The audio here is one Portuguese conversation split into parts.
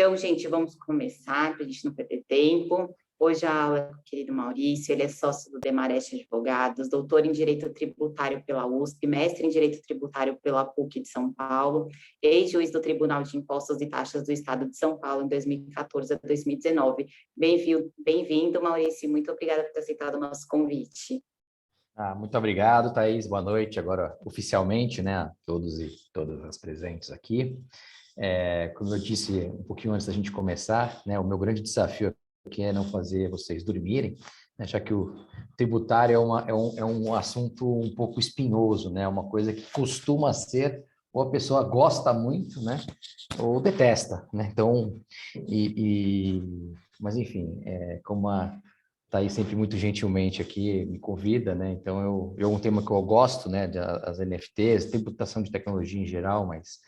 Então, gente, vamos começar, para a gente não perder tempo. Hoje a aula é com o querido Maurício, ele é sócio do Demarest Advogados, doutor em Direito Tributário pela USP, mestre em Direito Tributário pela PUC de São Paulo, ex-juiz do Tribunal de Impostos e Taxas do Estado de São Paulo em 2014 a 2019. Bem-vindo, Maurício, muito obrigada por ter aceitado o nosso convite. Muito obrigado, Thaís. Boa noite, agora oficialmente, né, a todos e todas as presentes aqui. Como eu disse um pouquinho antes da gente começar, né, o meu grande desafio aqui é não fazer vocês dormirem, né, já que o tributário é um assunto um pouco espinhoso, né, uma coisa que costuma ser, ou a pessoa gosta muito, né, ou detesta, né, então, mas enfim, como tá aí sempre muito gentilmente aqui, me convida, né? Então, é um tema que eu gosto, né? As NFTs, tributação de tecnologia em geral, mas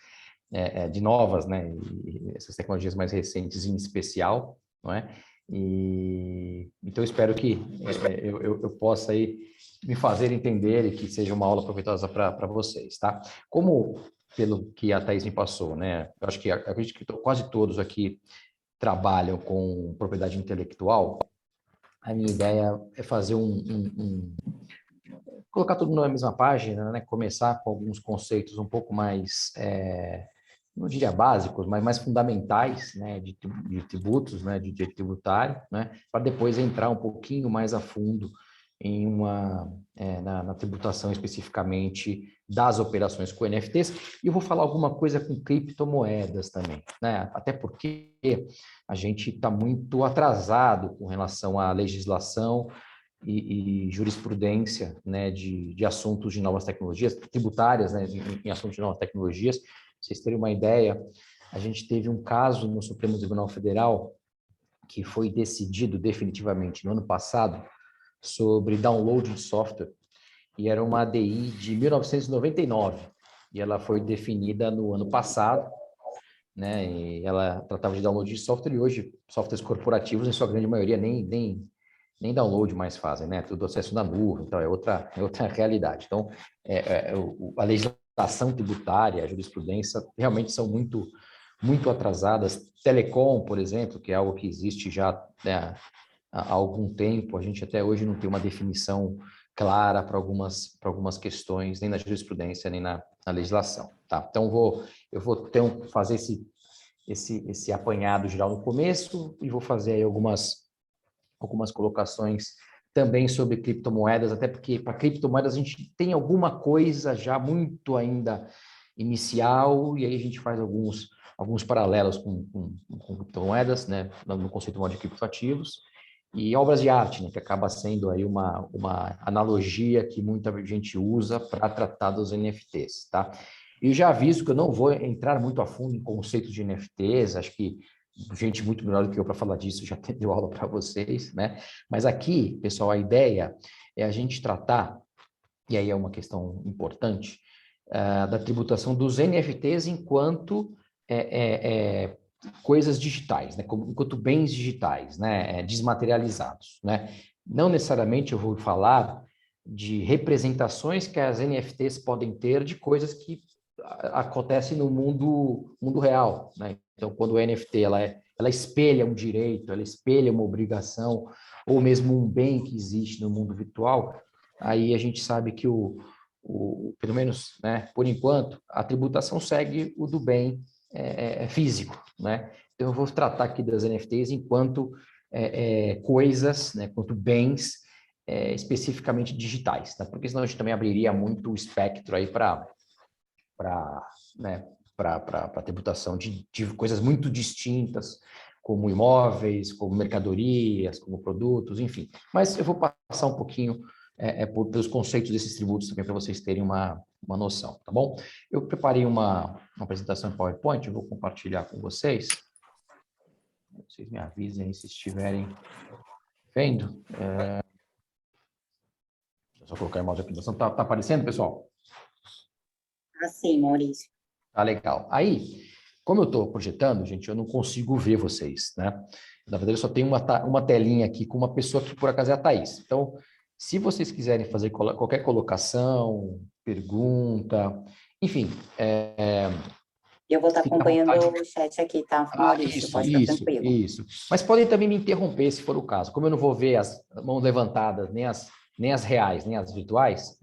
de novas, né? E essas tecnologias mais recentes em especial, não é? Então, eu espero que eu possa aí me fazer entender e que seja uma aula proveitosa para vocês, tá? Como, pelo que a Thaís me passou, né? Eu acho que acredito que quase todos aqui trabalham com propriedade intelectual. A minha ideia é fazer colocar tudo na mesma página, né? Começar com alguns conceitos um pouco mais, não diria básicos, mas mais fundamentais, né? De tributos, né? De direito tributário, né? Para depois entrar um pouquinho mais a fundo em na tributação especificamente das operações com NFTs, e eu vou falar alguma coisa com criptomoedas também, né? Até porque a gente está muito atrasado com relação à legislação e jurisprudência, né, de assuntos de novas tecnologias, tributárias, né, em assuntos de novas tecnologias. Pra vocês terem uma ideia, a gente teve um caso no Supremo Tribunal Federal que foi decidido definitivamente no ano passado sobre download de software, e era uma ADI de 1999, e ela foi definida no ano passado, né? E ela tratava de download de software, e hoje softwares corporativos, em sua grande maioria, nem download mais fazem, né? Tudo acesso na nuvem, então é outra realidade. Então, a legislação tributária, a jurisprudência, realmente são muito atrasadas. Telecom, por exemplo, que é algo que existe já, né, há algum tempo, a gente até hoje não tem uma definição clara para algumas questões, nem na jurisprudência, nem na legislação, tá? Então, eu vou fazer esse apanhado geral no começo e vou fazer aí algumas colocações também sobre criptomoedas, até porque para criptomoedas a gente tem alguma coisa já muito ainda inicial, e aí a gente faz alguns paralelos com criptomoedas, né, no conceito de criptoativos, e obras de arte, né, que acaba sendo aí uma analogia que muita gente usa para tratar dos NFTs, tá? E já aviso que eu não vou entrar muito a fundo em conceitos de NFTs, acho que gente muito melhor do que eu para falar disso já deu aula para vocês, né? Mas aqui, pessoal, a ideia é a gente tratar, e aí é uma questão importante, da tributação dos NFTs enquanto coisas digitais, né? Enquanto bens digitais, né? Desmaterializados, né? Não necessariamente eu vou falar de representações que as NFTs podem ter de coisas que acontecem no mundo real, né? Então, quando o NFT ela espelha um direito, ela espelha uma obrigação, ou mesmo um bem que existe no mundo virtual, aí a gente sabe que pelo menos, né, por enquanto, a tributação segue o do bem físico, né? Então, eu vou tratar aqui das NFTs enquanto coisas, né, quanto bens especificamente digitais, tá? Porque senão a gente também abriria muito o espectro aí para tributação de coisas muito distintas, como imóveis, como mercadorias, como produtos, enfim. Mas eu vou passar um pouquinho pelos conceitos desses tributos também para vocês terem uma noção, tá bom? Eu preparei uma apresentação em PowerPoint, eu vou compartilhar com vocês. Vocês me avisem se estiverem vendo. Deixa eu só colocar a imagem de apresentação. Tá aparecendo, pessoal? Sim, Maurício. Tá legal. Aí, como eu estou projetando, gente, eu não consigo ver vocês, né? Na verdade, eu só tenho uma telinha aqui com uma pessoa que, por acaso, é a Thaís. Então, se vocês quiserem fazer qualquer colocação, pergunta, enfim, E eu vou estar Fica à acompanhando vontade. o chat aqui, tá, Maurício? Pode ficar tranquilo. Isso. Mas podem também me interromper, se for o caso. Como eu não vou ver as mãos levantadas, nem as reais, nem as virtuais,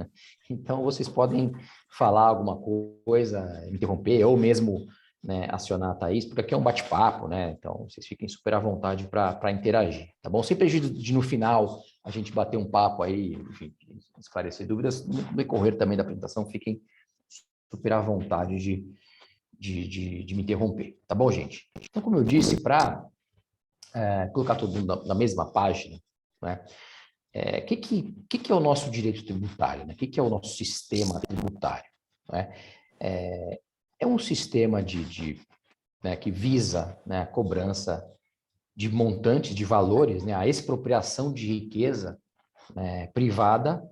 então vocês podem falar alguma coisa, me interromper, ou mesmo, né, acionar a Thaís, porque aqui é um bate-papo, né? Então, vocês fiquem super à vontade para interagir, tá bom? Sempre de no final a gente bater um papo aí, enfim, esclarecer dúvidas, no decorrer também da apresentação, fiquem super à vontade de me interromper, tá bom, gente? Então, como eu disse, para colocar todo mundo na mesma página, né? Que é o nosso direito tributário, né? Que é o nosso sistema tributário, né? É um sistema né, que visa, né, a cobrança de montantes, de valores, né, a expropriação de riqueza, né, privada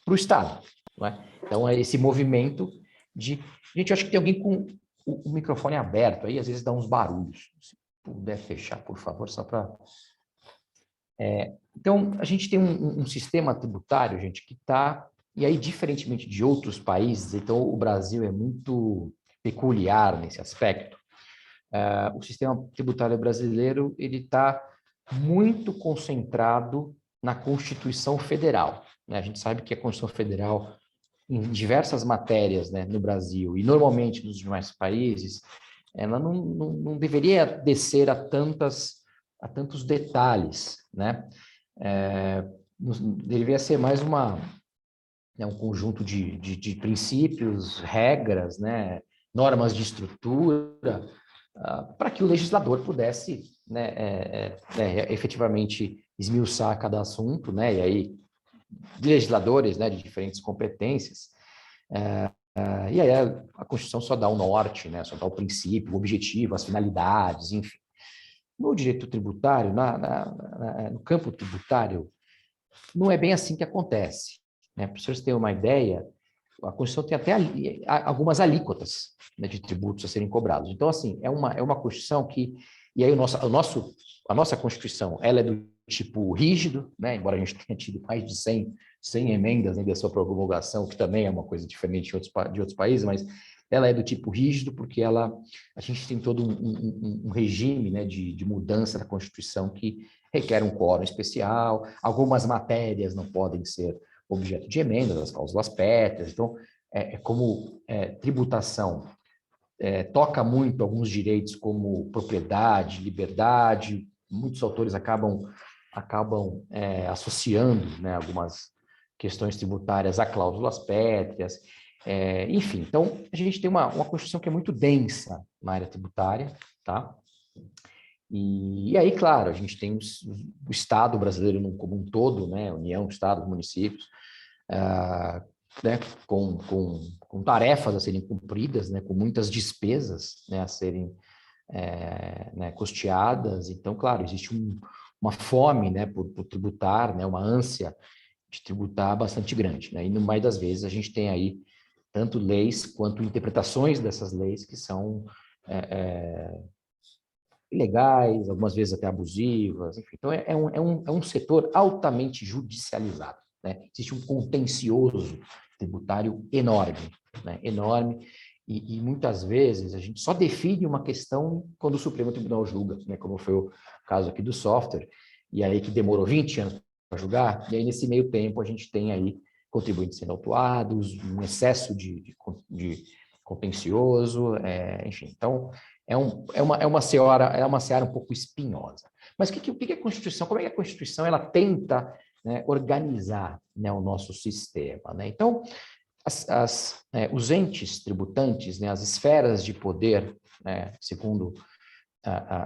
para o Estado, né? Então, é esse movimento de... Gente, eu acho que tem alguém com o microfone aberto aí, às vezes dá uns barulhos. Se puder fechar, por favor, só para... Então, a gente tem um sistema tributário, gente, que está... E aí, diferentemente de outros países, então o Brasil é muito peculiar nesse aspecto. O sistema tributário brasileiro, ele está muito concentrado na Constituição Federal, né? A gente sabe que a Constituição Federal, em diversas matérias, né, no Brasil, e normalmente nos demais países, ela não deveria descer a tantos detalhes, né? Deveria ser mais né, um conjunto de princípios, regras, né, normas de estrutura, para que o legislador pudesse, né, efetivamente esmiuçar cada assunto, né, e aí legisladores, né, de diferentes competências, e aí a Constituição só dá o norte, né, só dá o princípio, o objetivo, as finalidades, enfim. No direito tributário, no campo tributário, não é bem assim que acontece, né? Para vocês terem uma ideia, a Constituição tem até algumas alíquotas, né, de tributos a serem cobrados. Então, assim, é uma Constituição que... E aí a nossa Constituição, ela é do tipo rígido, né? Embora a gente tenha tido mais de 100 emendas, né, da sua promulgação, que também é uma coisa diferente de outros países, mas ela é do tipo rígido porque a gente tem todo um regime, né, de mudança da Constituição que requer um quórum especial, algumas matérias não podem ser objeto de emendas, as cláusulas pétreas. Então, como tributação toca muito alguns direitos como propriedade, liberdade, muitos autores acabam associando, né, algumas questões tributárias a cláusulas pétreas, enfim. Então, a gente tem uma Constituição que é muito densa na área tributária, tá? E aí, claro, a gente tem o Estado brasileiro como um todo, né, União, Estados, municípios, né, com tarefas a serem cumpridas, né, com muitas despesas, né, a serem né, custeadas. Então, claro, existe uma fome, né, por tributar, né, uma ânsia de tributar bastante grande, né, e no mais das vezes a gente tem aí tanto leis quanto interpretações dessas leis que são ilegais, algumas vezes até abusivas, enfim. Então, é um setor altamente judicializado, né? Existe um contencioso tributário enorme, né? Enorme, e muitas vezes a gente só define uma questão quando o Supremo Tribunal julga, né? Como foi o caso aqui do software, e aí que demorou 20 anos para julgar, e aí nesse meio tempo a gente tem aí contribuintes sendo autuados, um excesso de contencioso, enfim. Então, é uma seara um pouco espinhosa. Mas o que é a Constituição? Como é que a Constituição ela tenta, né, organizar, né, o nosso sistema, né? Então, os entes tributantes, né, as esferas de poder, né, segundo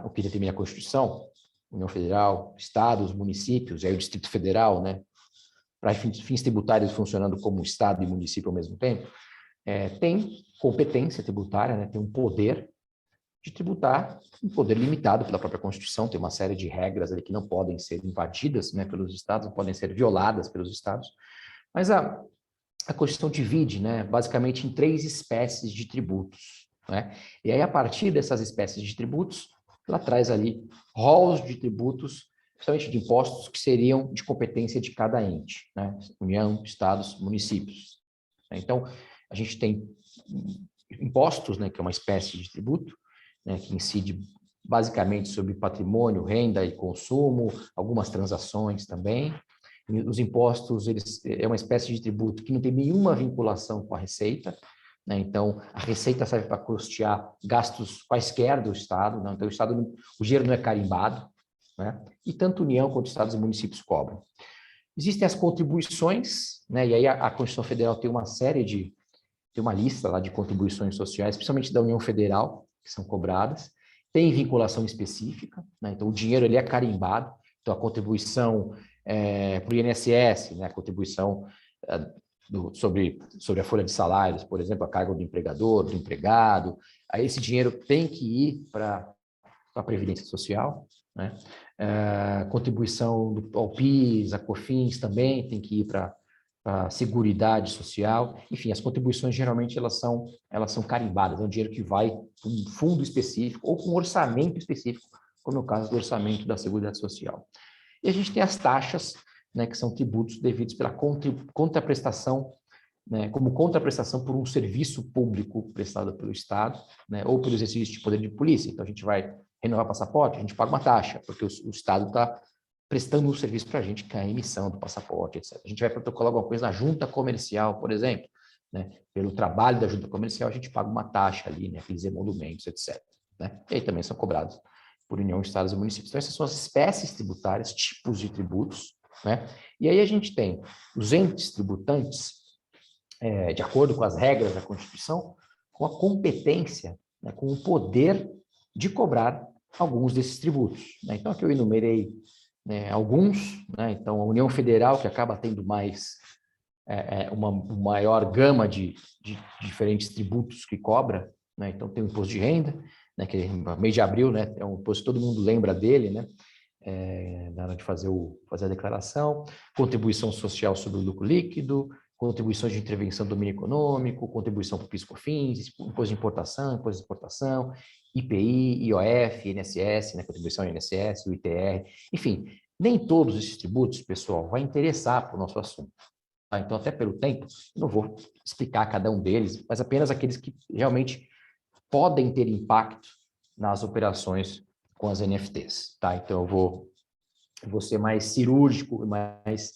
o que determina a Constituição, União Federal, Estados, municípios, e aí o Distrito Federal, né, para fins tributários funcionando como Estado e município ao mesmo tempo, tem competência tributária, né, tem um poder de tributar, um poder limitado pela própria Constituição, tem uma série de regras ali que não podem ser invadidas, né, pelos estados, não podem ser violadas pelos estados, mas a Constituição divide, né, basicamente em 3 espécies de tributos, né, e aí a partir dessas espécies de tributos, ela traz ali rolos de tributos, principalmente de impostos que seriam de competência de cada ente, né, União, estados, municípios. Então, a gente tem impostos, né, que é uma espécie de tributo, né, que incide basicamente sobre patrimônio, renda e consumo, algumas transações também. E os impostos, eles é uma espécie de tributo que não tem nenhuma vinculação com a receita, né? Então, a receita serve para custear gastos quaisquer do Estado, né? Então, o dinheiro não é carimbado, né? E tanto União quanto Estados e municípios cobram. Existem as contribuições, né? E aí a Constituição Federal tem tem uma lista lá de contribuições sociais, principalmente da União Federal, que são cobradas. Tem vinculação específica, né? Então o dinheiro ele é carimbado. Então a contribuição para o INSS, né? A contribuição sobre a folha de salários, por exemplo, a carga do empregador, do empregado. Aí esse dinheiro tem que ir para a Previdência Social, né? Contribuição ao PIS, a COFINS também tem que ir para a Seguridade Social. Enfim, as contribuições geralmente elas são carimbadas, é um dinheiro que vai para um fundo específico ou para um orçamento específico, como é o caso do orçamento da Seguridade Social. E a gente tem as taxas, né, que são tributos devidos pela contraprestação, né, como contraprestação por um serviço público prestado pelo Estado, né, ou pelo exercício de poder de polícia. Então, a gente vai renovar passaporte, a gente paga uma taxa, porque o Estado está prestando um serviço para a gente, que é a emissão do passaporte, etc. A gente vai protocolar alguma coisa na junta comercial, por exemplo, né, pelo trabalho da junta comercial, a gente paga uma taxa ali, né, aqueles emolumentos, etc. Né, e aí também são cobrados por União, Estados e municípios. Então, essas são as espécies tributárias, tipos de tributos, né? E aí a gente tem os entes tributantes, de acordo com as regras da Constituição, com a competência, né, com o poder de cobrar alguns desses tributos, né? Então, aqui eu enumerei, né, alguns, né? Então, a União Federal, que acaba tendo uma maior gama de diferentes tributos que cobra, né? Então, tem o imposto de renda, né, que no mês de abril, né, é um imposto que todo mundo lembra dele, né, na hora de fazer a declaração, contribuição social sobre o lucro líquido, contribuições de intervenção do domínio econômico, contribuição para o PIS/COFINS, imposto de importação, imposto de exportação, IPI, IOF, INSS, né, contribuição INSS, o ITR, enfim, nem todos esses tributos, pessoal, vai interessar para o nosso assunto. Tá? Então, até pelo tempo, eu não vou explicar cada um deles, mas apenas aqueles que realmente podem ter impacto nas operações com as NFTs, tá? Então, eu vou ser mais cirúrgico e mais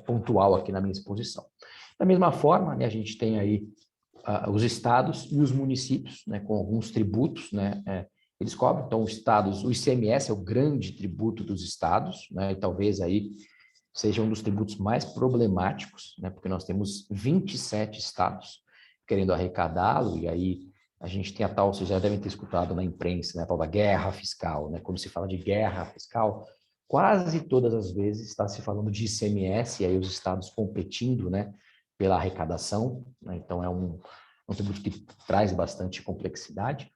pontual aqui na minha exposição. Da mesma forma, né, a gente tem aí os estados e os municípios, né, com alguns tributos, né, eles cobram. Então, os estados, o ICMS é o grande tributo dos estados, né, e talvez aí seja um dos tributos mais problemáticos, né, porque nós temos 27 estados querendo arrecadá-lo, e aí a gente tem a tal, vocês já devem ter escutado na imprensa, né, a tal da guerra fiscal, né? Quando se fala de guerra fiscal, quase todas as vezes está se falando de ICMS, e aí os estados competindo, né, pela arrecadação, né? Então é um tributo que traz bastante complexidade.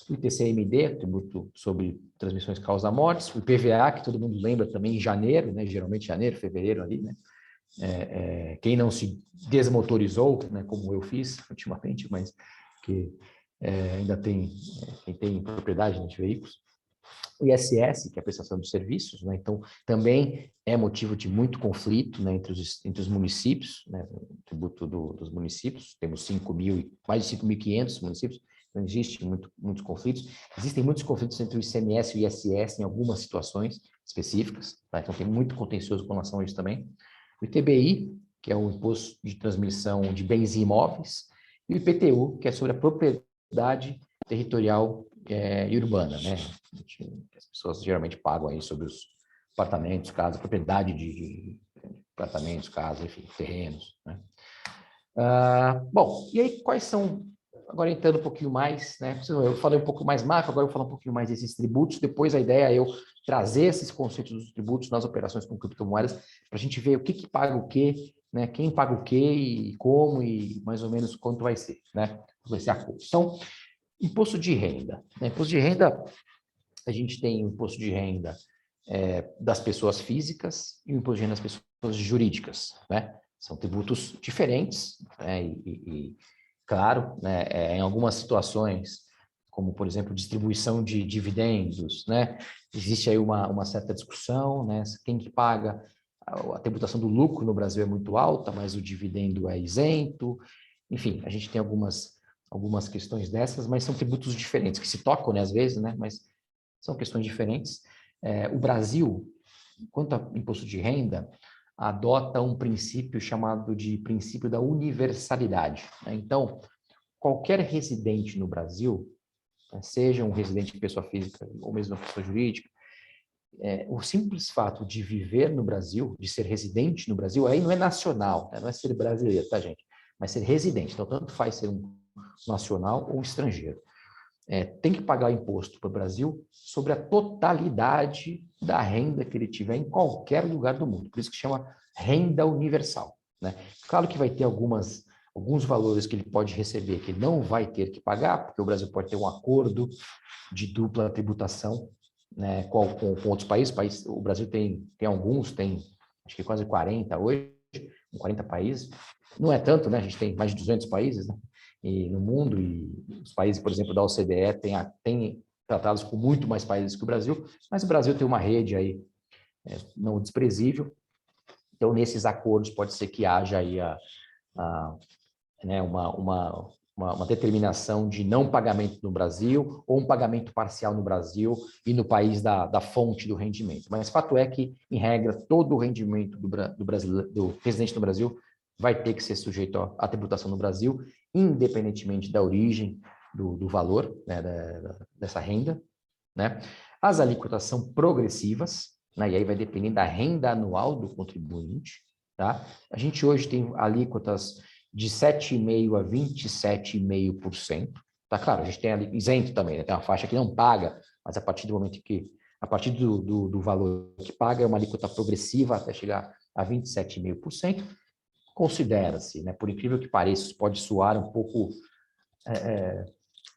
O ITCMD, tributo sobre transmissões causa-mortes, o IPVA, que todo mundo lembra também em janeiro, né, geralmente janeiro, fevereiro ali, né? Quem não se desmotorizou, né, como eu fiz ultimamente, mas que ainda tem, quem tem propriedade de veículos. O ISS, que é a prestação de serviços, né? Então, também é motivo de muito conflito, né, entre os municípios, né, o tributo dos municípios, temos mais de 5.500 municípios, então existe muitos conflitos. Existem muitos conflitos entre o ICMS e o ISS em algumas situações específicas, tá? Então tem muito contencioso com relação a isso também. O ITBI, que é o Imposto de Transmissão de Bens e Imóveis, e o IPTU, que é sobre a propriedade territorial e urbana, né? As pessoas geralmente pagam aí sobre os apartamentos, casas, propriedade de apartamentos, casas, enfim, terrenos, né? Bom, e aí quais são, agora entrando um pouquinho mais, né? Eu falei um pouco mais macro, agora eu vou falar um pouquinho mais desses tributos, depois a ideia é eu trazer esses conceitos dos tributos nas operações com criptomoedas, para a gente ver o que paga o quê, né? Quem paga o quê e como e mais ou menos quanto vai ser, né? Vai ser a custo. Então, imposto de renda, né? Imposto de renda, a gente tem o imposto de renda das pessoas físicas e o imposto de renda das pessoas jurídicas, né? São tributos diferentes, né? Claro, né, em algumas situações, como, por exemplo, distribuição de dividendos, né? Existe aí uma certa discussão, né? Quem que paga a tributação do lucro no Brasil é muito alta, mas o dividendo é isento. Enfim, a gente tem algumas algumas questões dessas, mas são tributos diferentes, que se tocam, né, às vezes, né, mas são questões diferentes. O Brasil, quanto a imposto de renda, adota um princípio chamado de princípio da universalidade, né? Então, qualquer residente no Brasil, né, seja um residente de pessoa física ou mesmo uma pessoa jurídica, o simples fato de viver no Brasil, de ser residente no Brasil, aí não é nacional, né? Não é ser brasileiro, tá, gente? Mas ser residente. Então, tanto faz ser um nacional ou estrangeiro. Tem que pagar imposto para o Brasil sobre a totalidade da renda que ele tiver em qualquer lugar do mundo. Por isso que chama renda universal, né? Claro que vai ter alguns valores que ele pode receber que ele não vai ter que pagar, porque o Brasil pode ter um acordo de dupla tributação, né, com outros países. O Brasil tem alguns, tem acho que quase 40 hoje, 40 países. Não é tanto, né? A gente tem mais de 200 países, né, no mundo, e os países, por exemplo, da OCDE têm tratados com muito mais países que o Brasil, mas o Brasil tem uma rede aí não desprezível. Então, nesses acordos, pode ser que haja aí né, uma determinação de não pagamento no Brasil ou um pagamento parcial no Brasil e no país da fonte do rendimento. Mas fato é que, em regra, todo o rendimento do residente no Brasil vai ter que ser sujeito à tributação no Brasil, independentemente da origem do valor, né, dessa renda, né? As alíquotas são progressivas, né, e aí vai depender da renda anual do contribuinte, tá? A gente hoje tem alíquotas de 7,5% a 27,5%. Tá claro, a gente tem ali isento também, né? Tem uma faixa que não paga, mas a partir do momento a partir do valor que paga, é uma alíquota progressiva até chegar a 27,5%. Considera-se, né, por incrível que pareça, pode soar um pouco,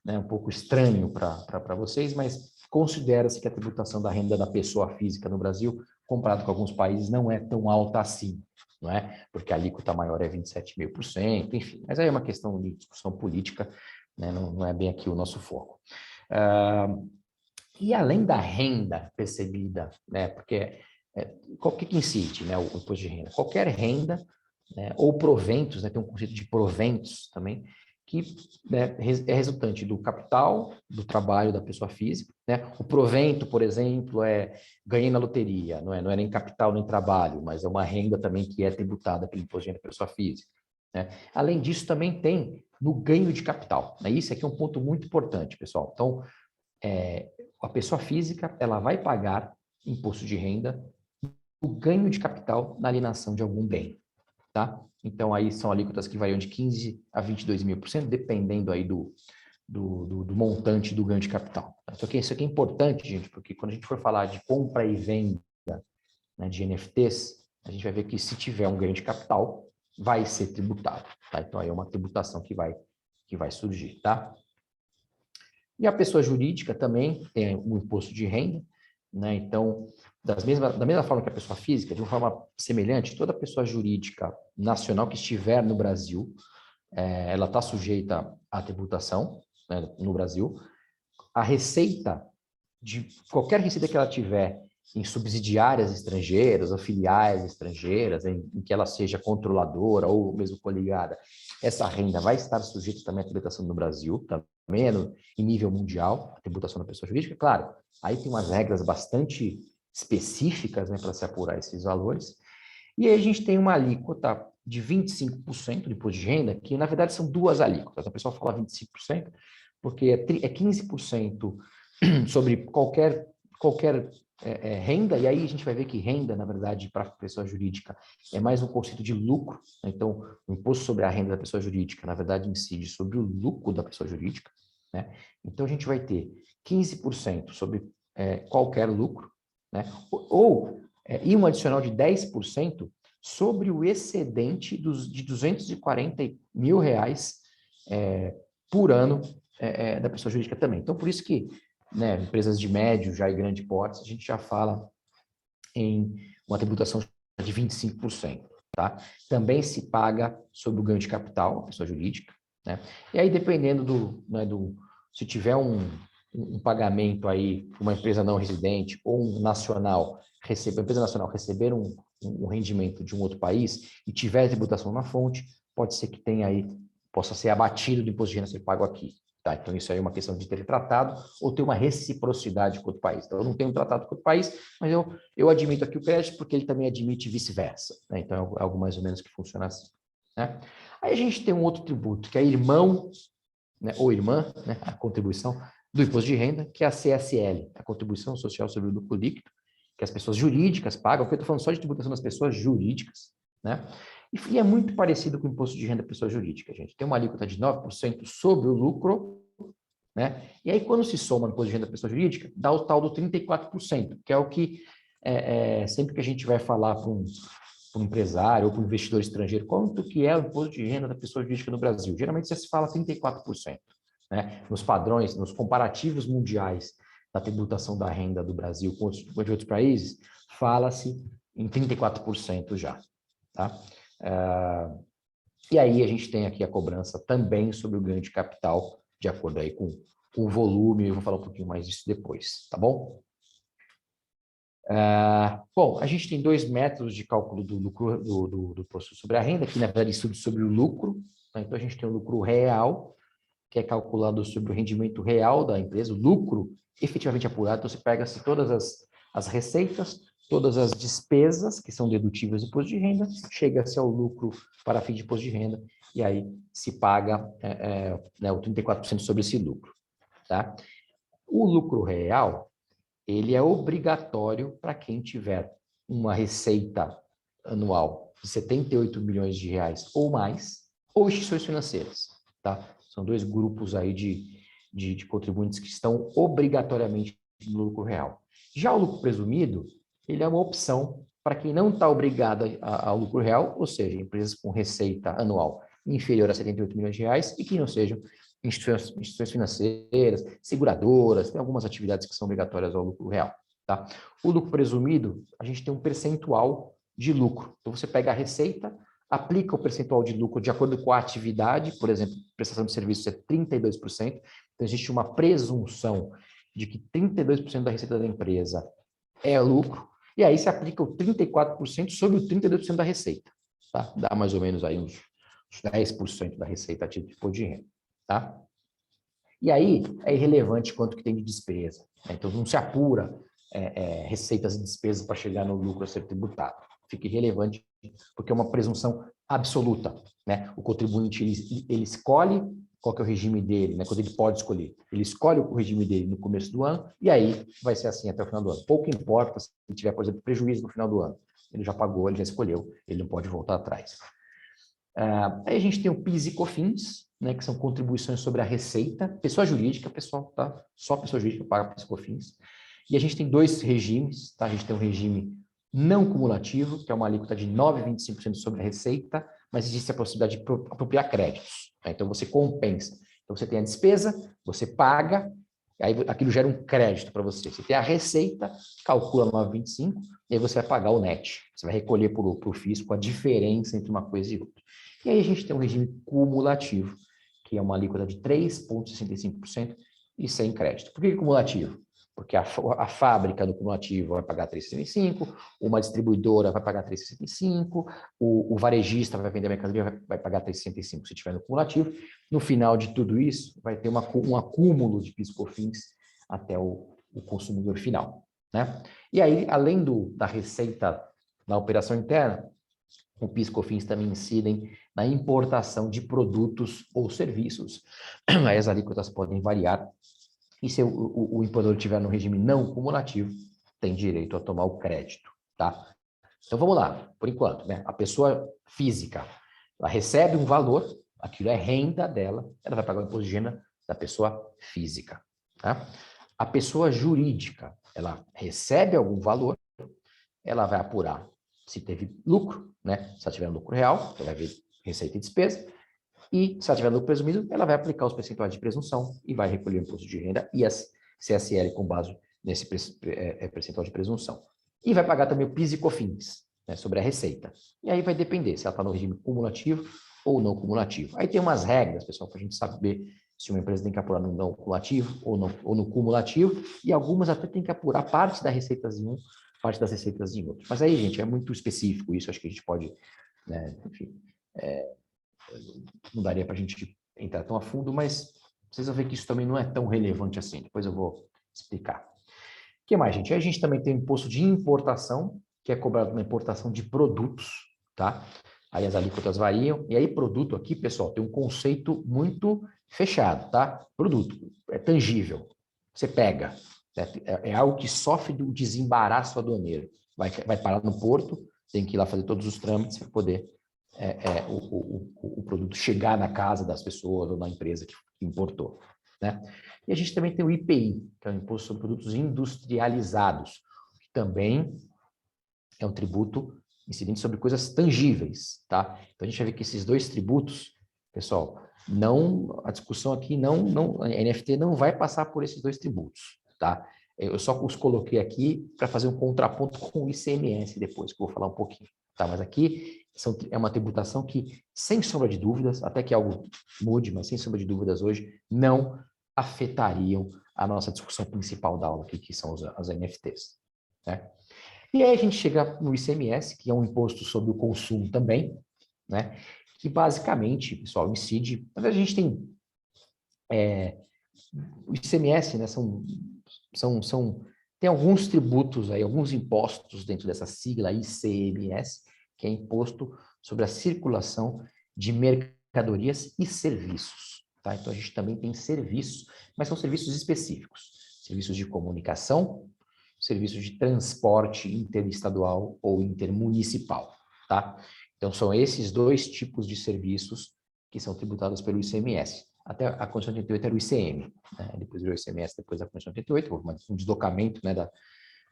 né, um pouco estranho para vocês, mas considera-se que a tributação da renda da pessoa física no Brasil, comparado com alguns países, não é tão alta assim, não é? Porque a alíquota maior é 27,5%, enfim. Mas aí é uma questão de discussão política, né? Não é bem aqui o nosso foco. E além da renda percebida, né? Porque o que incide, né, o imposto de renda? Qualquer renda, né, ou proventos, né, tem um conceito de proventos também, que, né, é resultante do capital, do trabalho da pessoa física, né? O provento, por exemplo, ganhei na loteria, não é nem capital nem trabalho, mas é uma renda também que é tributada pelo imposto de renda da pessoa física, né? Além disso, também tem no ganho de capital, né? Isso aqui é um ponto muito importante, pessoal. Então, a pessoa física, ela vai pagar imposto de renda o ganho de capital na alienação de algum bem, tá? Então, aí são alíquotas que variam de 15% a 22,5%, dependendo aí do montante do ganho de capital. Tá? Isso aqui é importante, gente, porque quando a gente for falar de compra e venda, né, de NFTs, a gente vai ver que se tiver um ganho de capital, vai ser tributado, tá? Então, aí é uma tributação que vai surgir, tá? E a pessoa jurídica também tem o imposto de renda, né? Então, da mesma forma que a pessoa física, de uma forma semelhante, toda pessoa jurídica nacional que estiver no Brasil, ela está sujeita à tributação, né, no Brasil. A receita, de qualquer receita que ela tiver em subsidiárias estrangeiras ou filiais estrangeiras, em que ela seja controladora ou mesmo coligada, essa renda vai estar sujeita também à tributação no Brasil, também em nível mundial, a tributação da pessoa jurídica. Claro, aí tem umas regras bastante específicas, né, para se apurar esses valores. E aí a gente tem uma alíquota de 25% de imposto de renda, que na verdade são duas alíquotas. A pessoa fala 25%, porque é 15% sobre qualquer renda, e aí a gente vai ver que renda, na verdade, para a pessoa jurídica, é mais um conceito de lucro, né? Então, o imposto sobre a renda da pessoa jurídica, na verdade, incide sobre o lucro da pessoa jurídica, né? Então, a gente vai ter 15% sobre qualquer lucro, né? E um adicional de 10% sobre o excedente de 240 mil reais por ano da pessoa jurídica também. Então, por isso que, né, empresas de médio já e grande porte, a gente já fala em uma tributação de 25%, tá? Também se paga sobre o ganho de capital, a pessoa jurídica, né? E aí, dependendo se tiver um pagamento aí, uma empresa não residente ou uma empresa nacional receber um rendimento de um outro país e tiver tributação na fonte, pode ser que tenha aí possa ser abatido do imposto de renda ser pago aqui. Tá? Então, isso aí é uma questão de ter tratado ou ter uma reciprocidade com outro país. Então, eu não tenho um tratado com outro país, mas eu admito aqui o crédito porque ele também admite vice-versa. Né? Então, é algo mais ou menos que funciona assim. Né? Aí a gente tem um outro tributo, que é irmão, né, ou irmã, né, a contribuição do imposto de renda, que é a CSL, a Contribuição Social sobre o Lucro Líquido, que as pessoas jurídicas pagam, porque eu estou falando só de tributação das pessoas jurídicas, né? E é muito parecido com o imposto de renda da pessoa jurídica, gente. Tem uma alíquota de 9% sobre o lucro, né? E aí, quando se soma no imposto de renda da pessoa jurídica, dá o tal do 34%, que é o que, sempre que a gente vai falar para um empresário ou para um investidor estrangeiro, quanto que é o imposto de renda da pessoa jurídica no Brasil? Geralmente, você se fala 34%. Né? Nos padrões, nos comparativos mundiais da tributação da renda do Brasil com de outros países, fala-se em 34% já. Tá? E aí a gente tem aqui a cobrança também sobre o ganho de capital, de acordo aí com o volume, eu vou falar um pouquinho mais disso depois, tá bom? Bom, a gente tem dois métodos de cálculo do lucro do imposto sobre a renda, que na verdade estuda sobre o lucro, tá? Então a gente tem o lucro real, que é calculado sobre o rendimento real da empresa, o lucro efetivamente apurado. Então, você pega-se todas as receitas, todas as despesas que são dedutíveis do imposto de renda, chega-se ao lucro para fim de imposto de renda, e aí se paga né, o 34% sobre esse lucro. Tá? O lucro real, ele é obrigatório para quem tiver uma receita anual de 78 milhões de reais ou mais, ou instituições financeiras. Tá? São dois grupos aí de contribuintes que estão obrigatoriamente no lucro real. Já o lucro presumido, ele é uma opção para quem não está obrigado ao lucro real, ou seja, empresas com receita anual inferior a 78 milhões de reais e que não sejam instituições financeiras, seguradoras, tem algumas atividades que são obrigatórias ao lucro real. Tá? O lucro presumido, a gente tem um percentual de lucro. Então, você pega a receita, aplica o percentual de lucro de acordo com a atividade, por exemplo, prestação de serviços é 32%, então existe uma presunção de que 32% da receita da empresa é lucro, e aí se aplica o 34% sobre o 32% da receita, tá? Dá mais ou menos aí uns 10% da receita a título de imposto de renda, tá? E aí é irrelevante quanto que tem de despesa, né? Então não se apura receitas e despesas para chegar no lucro a ser tributado. Fica irrelevante porque é uma presunção absoluta, né? O contribuinte, ele escolhe qual que é o regime dele, né? Quando ele pode escolher. Ele escolhe o regime dele no começo do ano e aí vai ser assim até o final do ano. Pouco importa se ele tiver, por exemplo, prejuízo no final do ano. Ele já pagou, ele já escolheu, ele não pode voltar atrás. Aí a gente tem o PIS e COFINS, né, que são contribuições sobre a receita. Pessoa jurídica, pessoal, tá? Só pessoa jurídica paga PIS e COFINS. E a gente tem dois regimes, tá? A gente tem um regime não cumulativo, que é uma alíquota de 9,25% sobre a receita, mas existe a possibilidade de apropriar créditos. Tá? Então, você compensa. Então, você tem a despesa, você paga, aí aquilo gera um crédito para você. Você tem a receita, calcula 9,25, e aí você vai pagar o net. Você vai recolher para o fisco a diferença entre uma coisa e outra. E aí a gente tem um regime cumulativo, que é uma alíquota de 3,65% e sem crédito. Por que cumulativo? Porque a fábrica do cumulativo vai pagar 3,65, uma distribuidora vai pagar 3,65, o varejista vai vender a mercadoria, vai pagar 3,65 se tiver no cumulativo. No final de tudo isso, vai ter um acúmulo de PIS/COFINS até o consumidor final. Né? E aí, além da receita na operação interna, o PIS/COFINS também incidem na importação de produtos ou serviços. Aí as alíquotas podem variar. E se o importador estiver no regime não cumulativo, tem direito a tomar o crédito, tá? Então vamos lá, por enquanto, né? A pessoa física, ela recebe um valor, aquilo é renda dela, ela vai pagar o imposto de renda da pessoa física, tá? A pessoa jurídica, ela recebe algum valor, ela vai apurar se teve lucro, né? Se ela tiver lucro real, ela vai ver receita e despesa. E, se ela tiver lucro presumido, ela vai aplicar os percentuais de presunção e vai recolher o imposto de renda e as CSL com base nesse percentual de presunção. E vai pagar também o PIS e COFINS, né, sobre a receita. E aí vai depender se ela está no regime cumulativo ou não cumulativo. Aí tem umas regras, pessoal, para a gente saber se uma empresa tem que apurar no não cumulativo ou no cumulativo, e algumas até tem que apurar parte das receitas em um, parte das receitas em outro. Mas aí, gente, é muito específico isso, acho que a gente pode, né, enfim, não daria para a gente entrar tão a fundo, mas vocês vão ver que isso também não é tão relevante assim. Depois eu vou explicar. O que mais, gente? Aí a gente também tem o imposto de importação, que é cobrado na importação de produtos, tá? Aí as alíquotas variam. E aí produto aqui, pessoal, tem um conceito muito fechado, tá? Produto é tangível. Você pega. É algo que sofre do desembaraço aduaneiro. Vai parar no porto, tem que ir lá fazer todos os trâmites para poder o produto chegar na casa das pessoas ou na empresa que importou, né? E a gente também tem o IPI, que é o Imposto sobre Produtos Industrializados, que também é um tributo incidente sobre coisas tangíveis, tá? Então a gente vai ver que esses dois tributos, pessoal, a discussão aqui a NFT não vai passar por esses dois tributos, tá? Eu só os coloquei aqui para fazer um contraponto com o ICMS depois, que eu vou falar um pouquinho, tá? Mas aqui é uma tributação que, sem sombra de dúvidas, até que algo mude, mas sem sombra de dúvidas hoje, não afetariam a nossa discussão principal da aula aqui, que são as NFTs, né? E aí a gente chega no ICMS, que é um imposto sobre o consumo também, né? Que basicamente, pessoal, incide. Na verdade, a gente tem o ICMS, né? Tem alguns tributos aí, alguns impostos dentro dessa sigla ICMS, que é Imposto sobre a Circulação de Mercadorias e Serviços, tá? Então a gente também tem serviços, mas são serviços específicos, serviços de comunicação, serviços de transporte interestadual ou intermunicipal, tá? Então, são esses dois tipos de serviços que são tributados pelo ICMS. Até a Constituição de 88 era o ICM, né? Depois virou ICMS, depois da Constituição de 88, houve um deslocamento, né,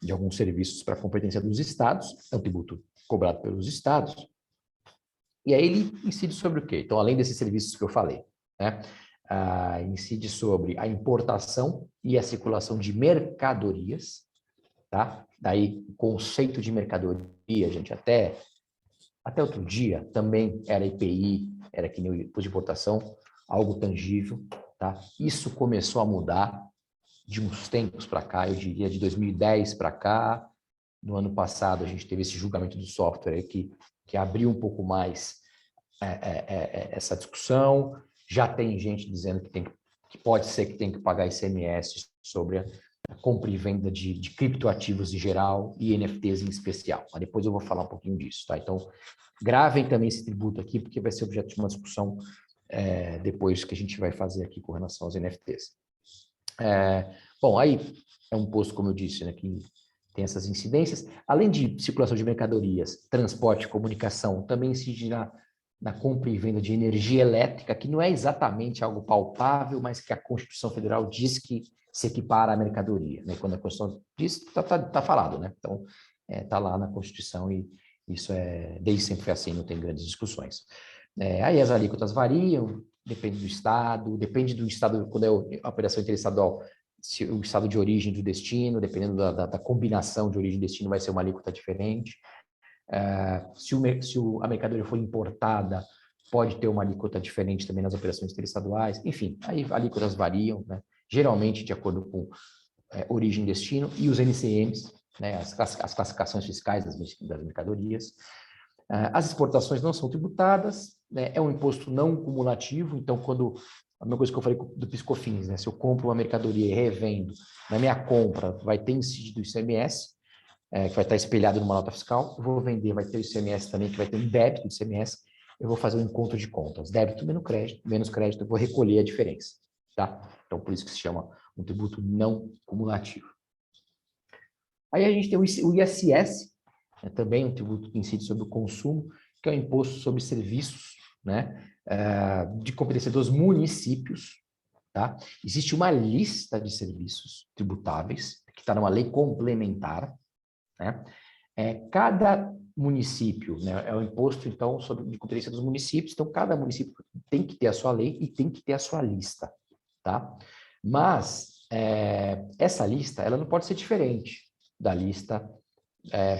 de alguns serviços para a competência dos estados, é um tributo cobrado pelos estados, e aí ele incide sobre o quê? Então, além desses serviços que eu falei, né, incide sobre a importação e a circulação de mercadorias, tá? Daí, o conceito de mercadoria, gente, até outro dia também era IPI, era que nem o imposto de importação, algo tangível, tá? Isso começou a mudar de uns tempos para cá, eu diria de 2010 para cá. No ano passado, a gente teve esse julgamento do software aí que abriu um pouco mais essa discussão. Já tem gente dizendo que pode ser que tem que pagar ICMS sobre a compra e venda de criptoativos em geral e NFTs em especial. Mas depois eu vou falar um pouquinho disso, tá? Então, gravem também esse tributo aqui, porque vai ser objeto de uma discussão depois que a gente vai fazer aqui com relação aos NFTs. Bom, aí é um imposto, como eu disse, né, que tem essas incidências. Além de circulação de mercadorias, transporte, comunicação, também incide na compra e venda de energia elétrica, que não é exatamente algo palpável, mas que a Constituição Federal diz que se equipara à mercadoria, né? Quando a Constituição diz, tá falado, né? Então, tá lá na Constituição e isso desde sempre foi assim, não tem grandes discussões. Aí as alíquotas variam, depende do estado, quando é a operação interestadual, se o estado de origem do destino, dependendo da combinação de origem e destino, vai ser uma alíquota diferente. Se a mercadoria for importada, pode ter uma alíquota diferente também nas operações interestaduais. Enfim, aí alíquotas variam, né? Geralmente de acordo com origem e destino, e os NCMs, né? As classificações fiscais das mercadorias. As exportações não são tributadas, né? É um imposto não cumulativo, então a mesma coisa que eu falei do PiscoFins, né? Se eu compro uma mercadoria e revendo, na minha compra vai ter incídio do ICMS, que vai estar espelhado numa nota fiscal, eu vou vender, vai ter o ICMS também, que vai ter um débito do ICMS, eu vou fazer um encontro de contas, débito menos crédito, eu vou recolher a diferença, tá? Então, por isso que se chama um tributo não cumulativo. Aí a gente tem o ISS, também um tributo que incide sobre o consumo, que é o imposto sobre serviços, né, de competência dos municípios, tá? Existe uma lista de serviços tributáveis, que está numa lei complementar, né? Cada município, né, é o imposto, então, de competência dos municípios, então cada município tem que ter a sua lei e tem que ter a sua lista, tá? Mas essa lista, ela não pode ser diferente da lista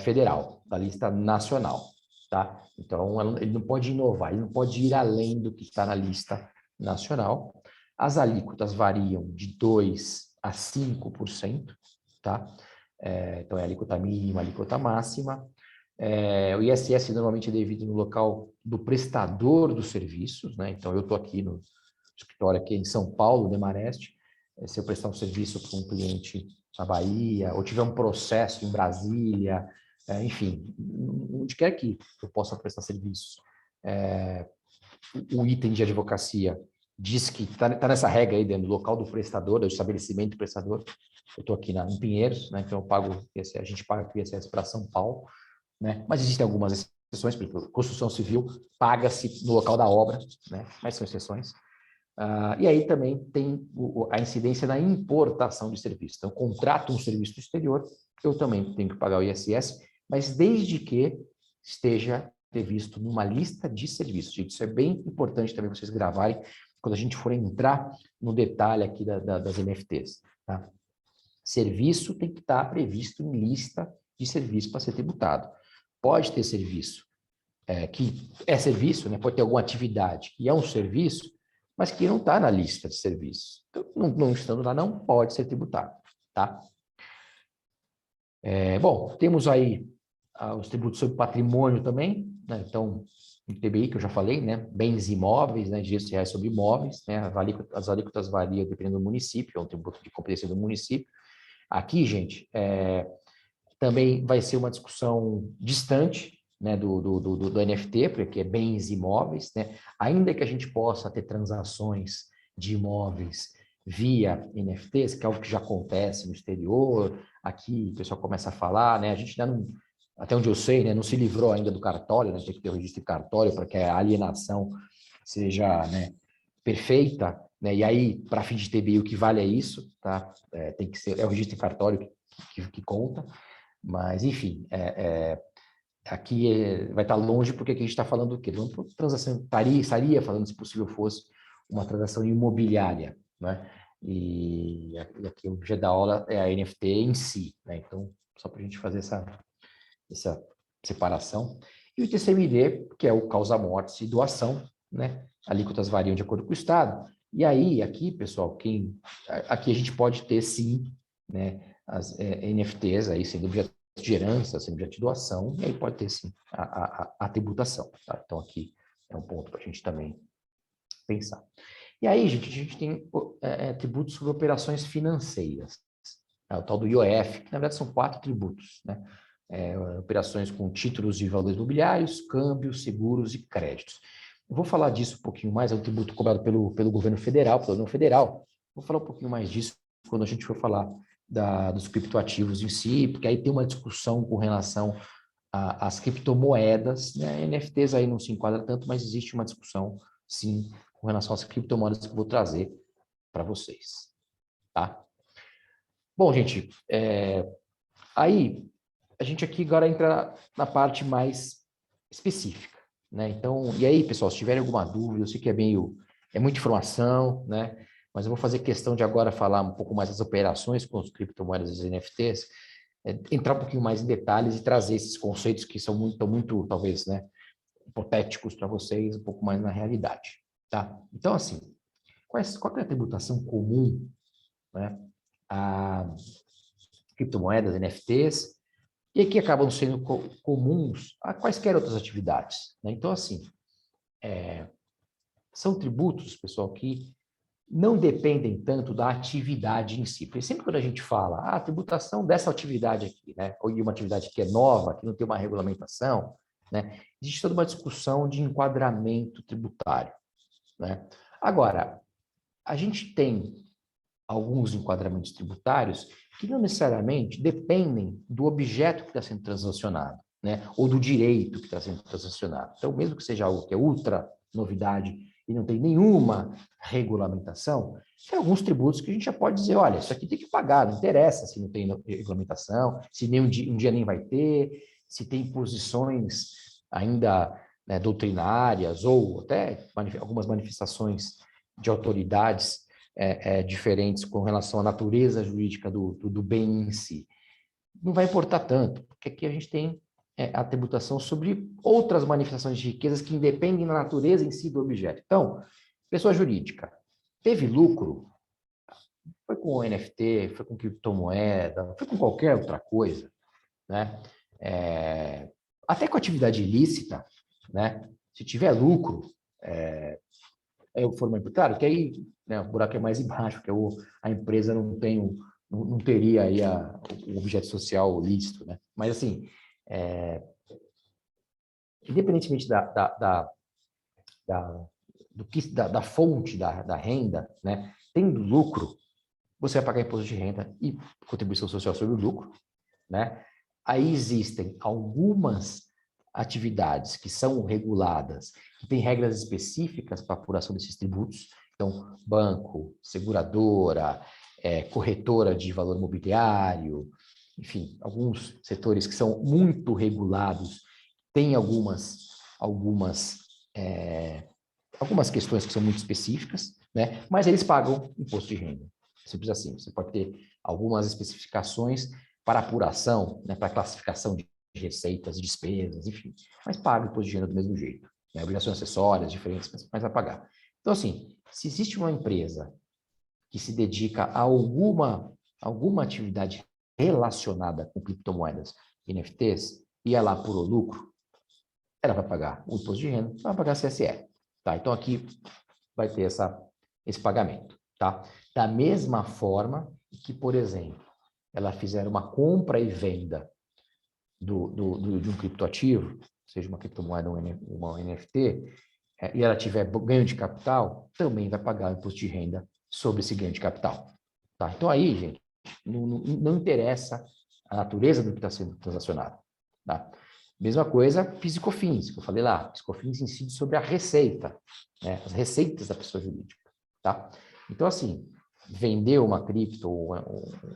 federal, da lista nacional, tá? Então, ele não pode inovar, ele não pode ir além do que está na lista nacional. As alíquotas variam de 2% a 5%, tá? Então, é a alíquota mínima, a alíquota máxima. O ISS normalmente é devido no local do prestador dos serviços, né? Então, eu estou aqui no escritório aqui em São Paulo, Demarest. Se eu prestar um serviço para um cliente na Bahia, ou tiver um processo em Brasília, enfim, onde quer que eu possa prestar serviços. O item de advocacia diz que está nessa regra aí, dentro do local do prestador, do estabelecimento do prestador. Eu estou aqui em Pinheiros, né? Então eu pago, a gente paga o ISS para São Paulo, né? Mas existem algumas exceções, por exemplo, construção civil paga-se no local da obra, né? Mas são exceções. E aí também tem a incidência na importação de serviço. Então, contrato um serviço do exterior, eu também tenho que pagar o ISS, mas desde que esteja previsto numa lista de serviços. Isso é bem importante também vocês gravarem quando a gente for entrar no detalhe aqui das NFTs. Tá? Serviço tem que estar previsto em lista de serviço para ser tributado. Pode ter serviço que é serviço, né? Pode ter alguma atividade que é um serviço, mas que não está na lista de serviços. Então, não estando lá, não pode ser tributado, tá? Bom, temos aí os tributos sobre patrimônio também, né? Então, o TBI que eu já falei, né? Bens imóveis, né? Direitos reais sobre imóveis, né? As alíquotas variam dependendo do município, é um tributo de competência do município. Aqui, gente, também vai ser uma discussão distante, né, do NFT, porque é bens imóveis, né? Ainda que a gente possa ter transações de imóveis via NFTs, que é algo que já acontece no exterior, aqui o pessoal começa a falar, né? A gente ainda não, até onde eu sei, né, não se livrou ainda do cartório, né? Tem que ter o registro de cartório para que a alienação seja, né, perfeita, né? E aí, para fim de TBI, o que vale é isso, tá? Tem que ser, o registro de cartório que conta, mas, enfim, aqui vai estar longe porque aqui a gente está falando do quê? De uma transação, estaria falando, se possível fosse, uma transação imobiliária, né? E aqui o objeto da aula é a NFT em si, né? Então, só para a gente fazer essa separação. E o TCMD, que é o causa-mortes e doação, né? Alíquotas variam de acordo com o Estado. E aí, aqui, pessoal, aqui a gente pode ter, sim, né, as NFTs aí sendo objeto de herança, sendo objeto de doação, e aí pode ter, sim, a tributação. Tá? Então, aqui é um ponto para a gente também pensar. E aí, gente, a gente tem tributos sobre operações financeiras. O tal do IOF, que na verdade são 4 tributos, né? Operações com títulos de valores imobiliários, câmbios, seguros e créditos. Eu vou falar disso um pouquinho mais, é um tributo cobrado pelo governo federal, pela União Federal. Vou falar um pouquinho mais disso quando a gente for falar dos criptoativos em si, porque aí tem uma discussão com relação às criptomoedas, né? NFTs aí não se enquadra tanto, mas existe uma discussão, sim, com relação às criptomoedas que eu vou trazer para vocês, tá? Bom, gente, aí a gente aqui agora entra na parte mais específica, né? Então, e aí, pessoal, se tiverem alguma dúvida, eu sei que é muita informação, né? Mas eu vou fazer questão de agora falar um pouco mais das operações com as criptomoedas e os NFTs, entrar um pouquinho mais em detalhes e trazer esses conceitos que são muito talvez, né, hipotéticos para vocês, um pouco mais na realidade, tá? Então, assim, qual é a tributação comum, né, a criptomoedas, NFTs, e que acabam sendo comuns a quaisquer outras atividades, né? Então, assim, são tributos, pessoal, que não dependem tanto da atividade em si. Porque sempre quando a gente fala, a tributação dessa atividade aqui, né, ou de uma atividade que é nova, que não tem uma regulamentação, né, existe toda uma discussão de enquadramento tributário, né? Agora, a gente tem alguns enquadramentos tributários que não necessariamente dependem do objeto que está sendo transacionado, né, ou do direito que está sendo transacionado. Então, mesmo que seja algo que é ultra novidade e não tem nenhuma regulamentação, tem alguns tributos que a gente já pode dizer, olha, isso aqui tem que pagar, não interessa se não tem regulamentação, se nem um dia nem vai ter, se tem posições ainda, né, doutrinárias ou até algumas manifestações de autoridades diferentes com relação à natureza jurídica do bem em si. Não vai importar tanto, porque aqui a gente tem a tributação sobre outras manifestações de riquezas que independem da natureza em si do objeto. Então, pessoa jurídica, teve lucro, foi com o NFT, foi com criptomoeda, foi com qualquer outra coisa, né? Até com atividade ilícita, né? Se tiver lucro, eu for claro que aí, né, o buraco é mais embaixo, porque a empresa não teria aí o objeto social lícito, né? Mas assim, independentemente da fonte da renda, né? Tendo lucro, você vai pagar imposto de renda e contribuição social sobre o lucro, né? Aí existem algumas atividades que são reguladas, que têm regras específicas para apuração desses tributos. Então, banco, seguradora, corretora de valor mobiliário, enfim, alguns setores que são muito regulados, têm algumas questões que são muito específicas, né? Mas eles pagam imposto de renda. Simples assim. Você pode ter algumas especificações para apuração, né, para classificação de receitas, despesas, enfim. Mas paga imposto de renda do mesmo jeito. Né? Obrigações acessórias diferentes, mas vai pagar. Então, assim, se existe uma empresa que se dedica a alguma atividade relacionada com criptomoedas e NFTs, e ela apurou lucro, ela vai pagar o imposto de renda, vai pagar CSE. Tá? Então, aqui vai ter esse pagamento. Tá? Da mesma forma que, por exemplo, ela fizer uma compra e venda de um criptoativo, seja uma criptomoeda ou uma NFT, e ela tiver ganho de capital, também vai pagar o imposto de renda sobre esse ganho de capital. Tá? Então, aí, gente, não interessa a natureza do que está sendo transacionado. Tá? Mesma coisa, PIS e COFINS, que eu falei lá. PIS e COFINS incide sobre a receita, né? As receitas da pessoa jurídica. Tá? Então, assim, vendeu uma cripto,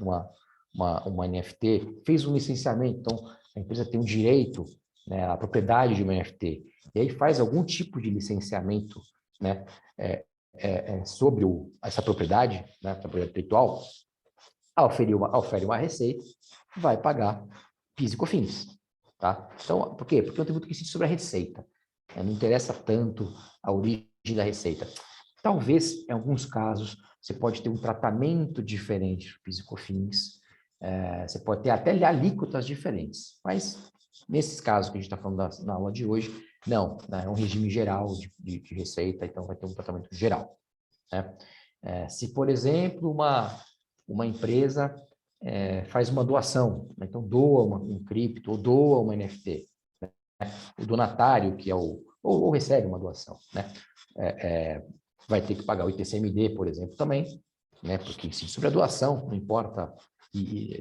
uma NFT, fez um licenciamento, então a empresa tem um direito, né, à propriedade de uma NFT, e aí faz algum tipo de licenciamento, né, sobre essa propriedade, né, propriedade intelectual, ofere uma receita, vai pagar PIS e COFINS. Tá? Então, por quê? Porque é um tributo que incide sobre a receita. Né? Não interessa tanto a origem da receita. Talvez, em alguns casos, você pode ter um tratamento diferente do PIS e COFINS, você pode ter até alíquotas diferentes, mas nesses casos que a gente está falando na aula de hoje, não, né? É um regime geral de receita, então vai ter um tratamento geral. Né? Se, por exemplo, uma empresa faz uma doação, né? Então doa um cripto ou doa uma NFT, né? O donatário, que é ou recebe uma doação, né? Vai ter que pagar o ITCMD, por exemplo, também, né? Porque incide sobre a doação, não importa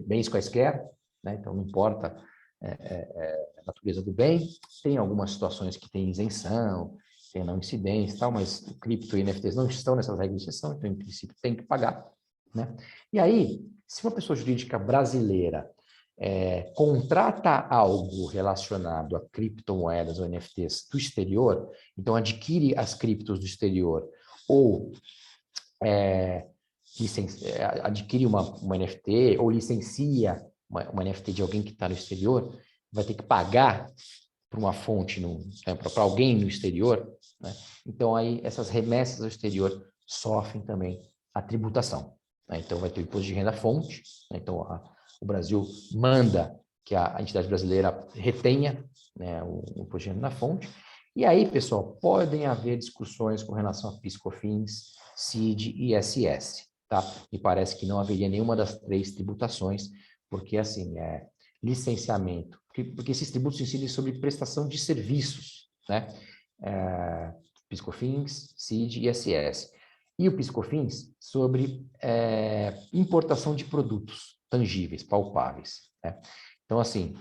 bens quaisquer, né? Então não importa a natureza do bem, tem algumas situações que tem isenção, tem não incidência e tal, mas o cripto e NFTs não estão nessas regras de exceção, então em princípio tem que pagar, né? E aí, se uma pessoa jurídica brasileira contrata algo relacionado a criptomoedas ou NFTs do exterior, então adquire as criptos do exterior ou adquire uma NFT ou licencia uma NFT de alguém que está no exterior, vai ter que pagar para uma fonte, para alguém no exterior, né? Então aí essas remessas ao exterior sofrem também a tributação. Né? Então vai ter o imposto de renda fonte, né? Então o Brasil manda que a entidade brasileira retenha, né, o imposto de renda na fonte. E aí, pessoal, podem haver discussões com relação a PIS, COFINS, CID e ISS, tá? E parece que não haveria nenhuma das três tributações, porque assim, licenciamento, porque esses tributos incidem sobre prestação de serviços, né? PIS, COFINS, CID e ISS. E o PIS, COFINS sobre importação de produtos tangíveis, palpáveis, né? Então, assim,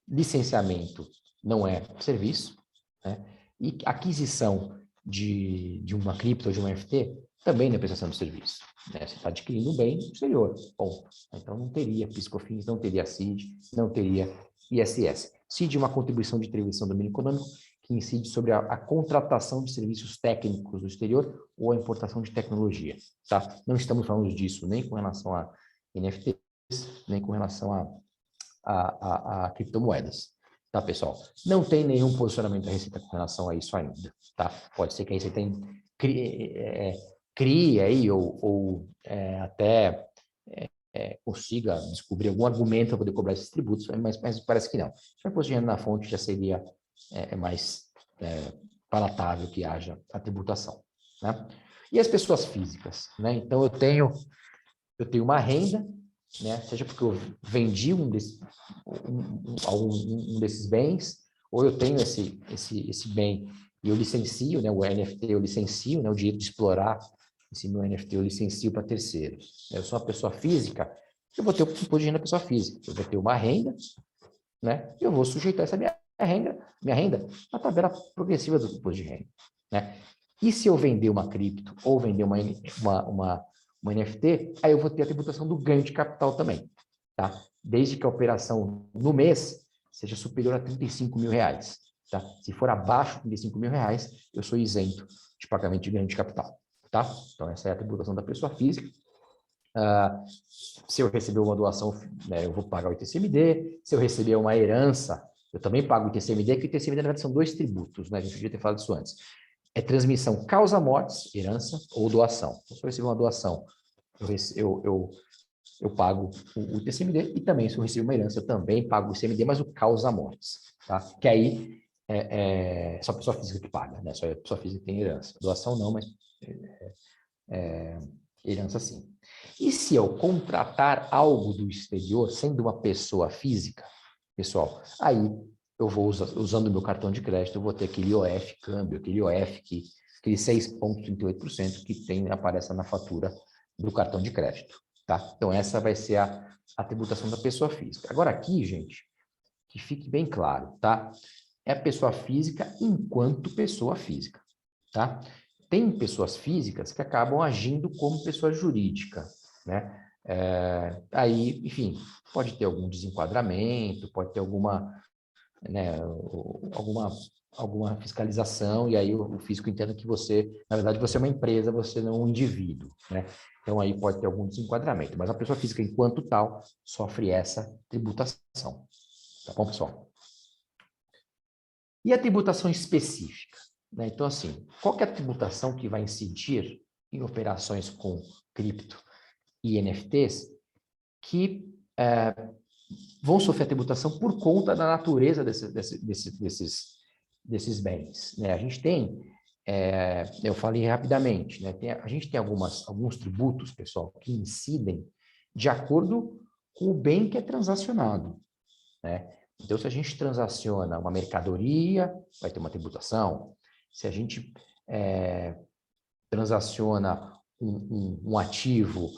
licenciamento não é serviço, né? E aquisição de uma cripto ou de uma NFT também não é prestação de serviço. Né? Você está adquirindo um bem no exterior, ponto. Então, não teria PIS, COFINS, não teria CID, não teria ISS. CID é uma contribuição de intervenção do domínio econômico que incide sobre a contratação de serviços técnicos do exterior ou a importação de tecnologia. Tá? Não estamos falando disso nem com relação a NFTs, nem com relação a criptomoedas. Tá, pessoal? Não tem nenhum posicionamento da Receita com relação a isso ainda. Tá? Pode ser que a Receita crie aí ou até consiga descobrir algum argumento para poder cobrar esses tributos, mas parece que não. Se o imposto de renda na fonte já seria mais palatável que haja a tributação, né? E as pessoas físicas, né? Então, eu tenho uma renda, né? Seja porque eu vendi um desses bens, ou eu tenho esse bem e eu licencio, né? O NFT eu licencio, né? O direito de explorar esse meu NFT eu licencio para terceiros. Eu sou uma pessoa física, eu vou ter o imposto de renda pessoa física. Eu vou ter uma renda, né? E eu vou sujeitar essa minha renda à tabela progressiva do imposto de renda, né? E se eu vender uma cripto ou vender uma NFT, aí eu vou ter a tributação do ganho de capital também, tá? Desde que a operação no mês seja superior a R$35.000, tá? Se for abaixo de R$35.000, eu sou isento de pagamento de ganho de capital, tá? Então, essa é a tributação da pessoa física. Se eu receber uma doação, né, eu vou pagar o ITCMD. Se eu receber uma herança, eu também pago o ITCMD, que o ITCMD, na verdade, são 2 tributos, né? A gente podia ter falado isso antes. É transmissão causa-mortes, herança ou doação. Então, se eu receber uma doação, eu pago o ITCMD, e também, se eu receber uma herança, eu também pago o ITCMD, mas o causa-mortes, tá? Que aí só a pessoa física que paga, né? Só a pessoa física que tem herança. Doação não, mas herança sim. E se eu contratar algo do exterior, sendo uma pessoa física, pessoal, aí eu vou usando o meu cartão de crédito, eu vou ter aquele IOF câmbio, aquele IOF, aquele 6,38% que aparece na fatura do cartão de crédito, tá? Então, essa vai ser a tributação da pessoa física. Agora aqui, gente, que fique bem claro, tá? É a pessoa física enquanto pessoa física, tá? Tem pessoas físicas que acabam agindo como pessoa jurídica, né? Aí, enfim, pode ter algum desenquadramento, pode ter alguma fiscalização, e aí o fisco entende que você, na verdade, você é uma empresa, você não é um indivíduo, né? Então, aí pode ter algum desenquadramento, mas a pessoa física, enquanto tal, sofre essa tributação. Tá bom, pessoal? E a tributação específica, né? Então, assim, qual que é a tributação que vai incidir em operações com cripto e NFTs que vão sofrer a tributação por conta da natureza desses bens, né? A gente tem, eu falei rapidamente, né? A gente tem alguns tributos, pessoal, que incidem de acordo com o bem que é transacionado, né? Então, se a gente transaciona uma mercadoria, vai ter uma tributação. Se a gente transaciona um ativo,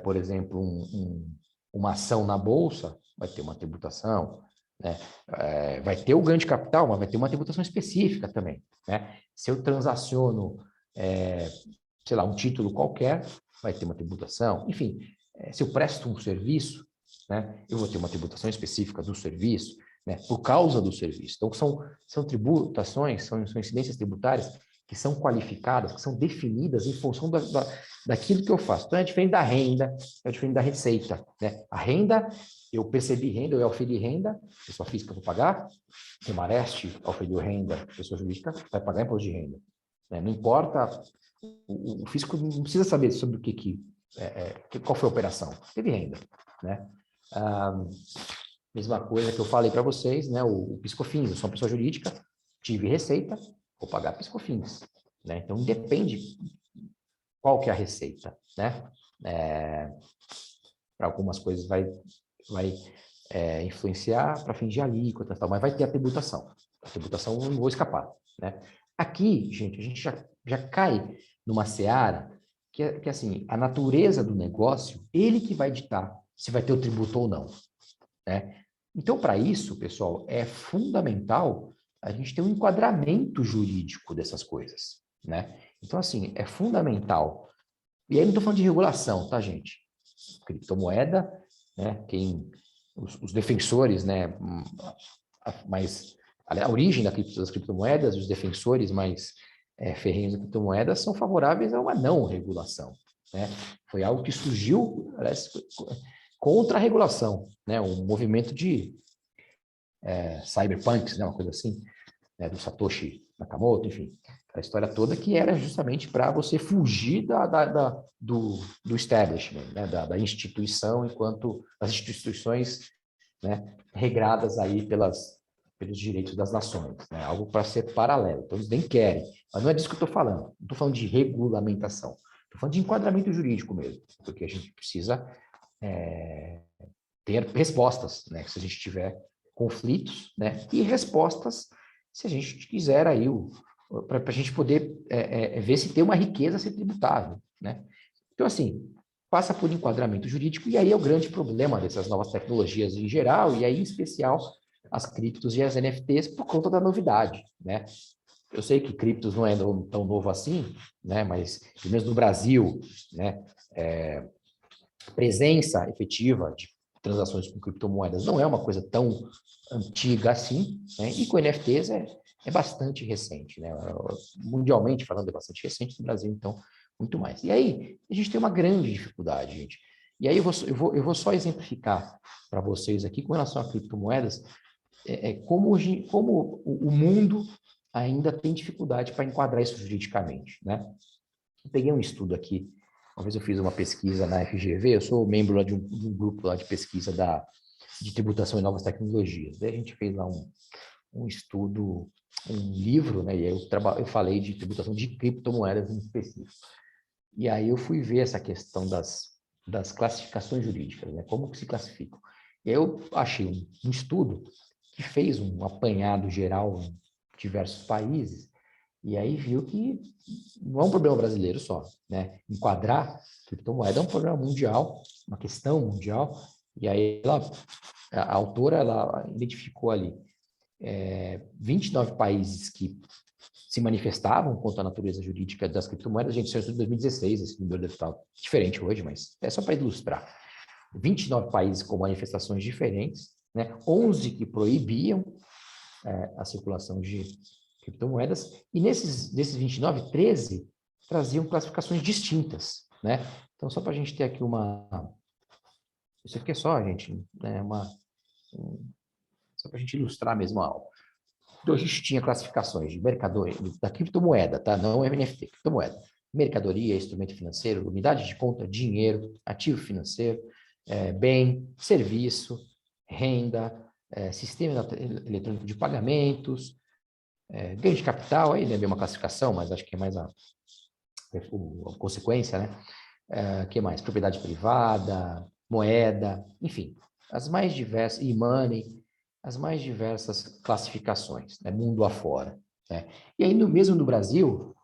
por exemplo, uma ação na bolsa, vai ter uma tributação, né? Vai ter o ganho de capital, mas vai ter uma tributação específica também, né? Se eu transaciono, sei lá, um título qualquer, vai ter uma tributação. Enfim, se eu presto um serviço, né, eu vou ter uma tributação específica do serviço, né, por causa do serviço. Então, são tributações, são incidências tributárias que são qualificadas, que são definidas em função daquilo que eu faço. Então, é diferente da renda, é diferente da receita, né? A renda, eu percebi renda, eu auferi renda, pessoa física vou pagar, o Mareste auferiu renda, pessoa jurídica vai pagar imposto de renda, né? Não importa, o fisco não precisa saber sobre qual foi a operação, teve renda, né? Mesma coisa que eu falei para vocês, né? O PiscoFins, eu sou uma pessoa jurídica, tive receita, vou pagar PiscoFins, né? Então, depende qual que é a receita, né? Para algumas coisas vai influenciar para fins de alíquota, tal, mas vai ter a tributação. A tributação eu não vou escapar, né? Aqui, gente, a gente já cai numa seara que assim, a natureza do negócio, ele que vai ditar se vai ter o tributo ou não, né? Então, para isso, pessoal, é fundamental a gente ter um enquadramento jurídico dessas coisas, né? Então, assim, é fundamental. E aí não estou falando de regulação, tá, gente? Criptomoeda, né? Os defensores, né? A origem das criptomoedas, os defensores mais ferrenhos das criptomoedas são favoráveis a uma não regulação, né? Foi algo que surgiu, parece, contra a regulação, né? Um movimento de cyberpunks, né? Uma coisa assim. né, do Satoshi Nakamoto, enfim, a história toda que era justamente para você fugir do establishment, né, da instituição, enquanto as instituições, né, regradas aí pelos direitos das nações, né, algo para ser paralelo. Então, eles nem querem. Mas não é disso que eu estou falando. Não estou falando de regulamentação. Estou falando de enquadramento jurídico mesmo, porque a gente precisa ter respostas, né, se a gente tiver conflitos, né, e respostas se a gente quiser aí para a gente poder ver se tem uma riqueza a ser tributável, né? Então, assim, passa por enquadramento jurídico, e aí é o grande problema dessas novas tecnologias em geral, e aí em especial as criptos e as NFTs por conta da novidade, né? Eu sei que criptos não é tão novo assim, né? Mas, pelo menos no Brasil, né? Presença efetiva de transações com criptomoedas não é uma coisa tão antiga assim, né? E com NFTs é bastante recente, né? Mundialmente falando, é bastante recente, no Brasil, então, muito mais. E aí, a gente tem uma grande dificuldade, gente. E aí, eu vou só exemplificar para vocês aqui, com relação a criptomoedas, como o mundo ainda tem dificuldade para enquadrar isso juridicamente, né? Eu peguei um estudo aqui, uma vez eu fiz uma pesquisa na FGV, eu sou membro lá de um grupo lá de pesquisa de tributação e novas tecnologias. Daí a gente fez lá um estudo, um livro, né? E aí eu falei de tributação de criptomoedas em específico. E aí eu fui ver essa questão das classificações jurídicas, né? Como que se classificam. E aí eu achei um estudo que fez um apanhado geral em diversos países, e aí viu que não é um problema brasileiro só, né? Enquadrar criptomoeda é um problema mundial, uma questão mundial, e aí a autora ela identificou ali 29 países que se manifestavam contra a natureza jurídica das criptomoedas. A gente saiu em 2016, esse número deve estar diferente hoje, mas é só para ilustrar. 29 países com manifestações diferentes, né? 11 que proibiam a circulação de criptomoedas, e desses 29, 13 traziam classificações distintas, né? Então, só para a gente ter aqui isso aqui é só, gente, né, só para a gente ilustrar mesmo a aula. Então, a gente tinha classificações de mercadoria, da criptomoeda, tá? Não é NFT, criptomoeda. Mercadoria, instrumento financeiro, unidade de conta, dinheiro, ativo financeiro, bem, serviço, renda, sistema eletrônico de pagamentos, ganho de capital, aí não é bem uma classificação, mas acho que é mais a consequência, né? Que mais? Propriedade privada, moeda, enfim, as mais diversas, e-money, as mais diversas classificações, né? Mundo afora, né? E aí, mesmo no Brasil,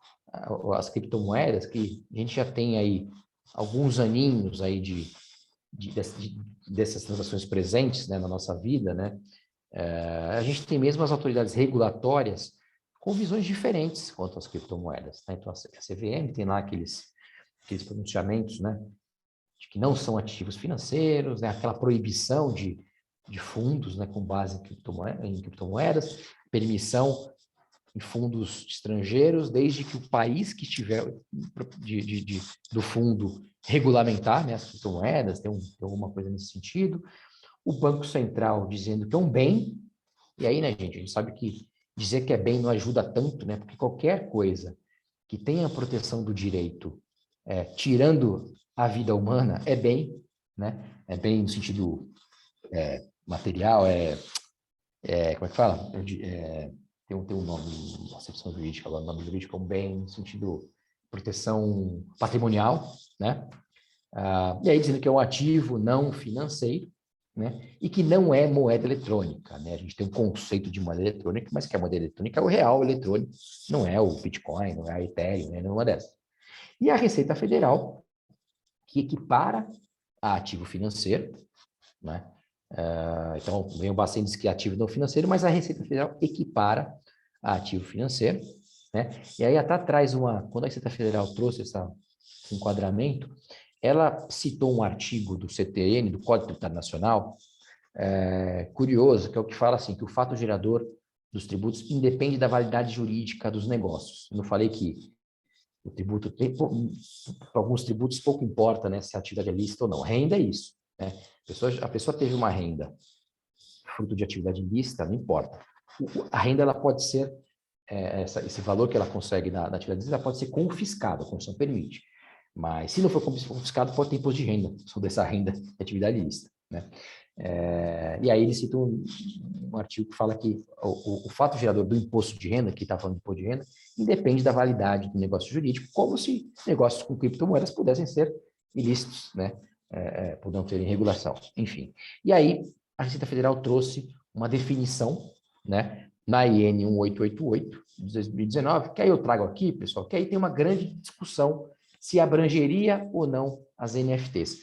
as criptomoedas, que a gente já tem aí alguns aninhos aí dessas transações presentes, né, na nossa vida, né? A gente tem mesmo as autoridades regulatórias com visões diferentes quanto às criptomoedas, né? Então, a CVM tem lá aqueles pronunciamentos, né, de que não são ativos financeiros, né, aquela proibição de fundos, né, com base em criptomoedas, permissão em fundos estrangeiros, desde que o país que estiver do fundo regulamentar, né, as criptomoedas, tem alguma coisa nesse sentido. O Banco Central dizendo que é um bem, e aí, né, gente, a gente sabe que dizer que é bem não ajuda tanto, né, porque qualquer coisa que tenha a proteção do direito, tirando a vida humana, é bem, né, é bem no sentido material, como é que fala? Tem um nome, acepção jurídica, agora o nome jurídico é um bem no sentido proteção patrimonial, né, e aí dizendo que é um ativo não financeiro, né? E que não é moeda eletrônica, né? A gente tem um conceito de moeda eletrônica, mas que a moeda eletrônica é o real eletrônico, não é o Bitcoin, não é a Ethereum, né? Nenhuma dessas. E a Receita Federal, que equipara a ativo financeiro, né? Então, vem o Bacen diz que é ativo não financeiro, mas a Receita Federal equipara a ativo financeiro, né? E aí até traz quando a Receita Federal trouxe esse enquadramento, ela citou um artigo do CTN, do Código Tributário Nacional, curioso, que é o que fala assim, que o fato gerador dos tributos independe da validade jurídica dos negócios. Eu não falei que o tributo para alguns tributos pouco importa, né, se a atividade é lícita ou não. Renda é isso, né? A pessoa teve uma renda fruto de atividade ilícita, não importa. a renda ela pode ser, esse valor que ela consegue na atividade ela pode ser confiscado, a Constituição permite. Mas se não for confiscado, pode ter imposto de renda sobre essa renda de atividade ilícita, né? E aí ele cita um artigo que fala que o fato gerador do imposto de renda, que está falando de imposto de renda, independe da validade do negócio jurídico, como se negócios com criptomoedas pudessem ser ilícitos, né? Por não terem regulação, enfim. E aí a Receita Federal trouxe uma definição, né, na IN 1888 de 2019, que aí eu trago aqui, pessoal, que aí tem uma grande discussão se abrangeria ou não as NFTs.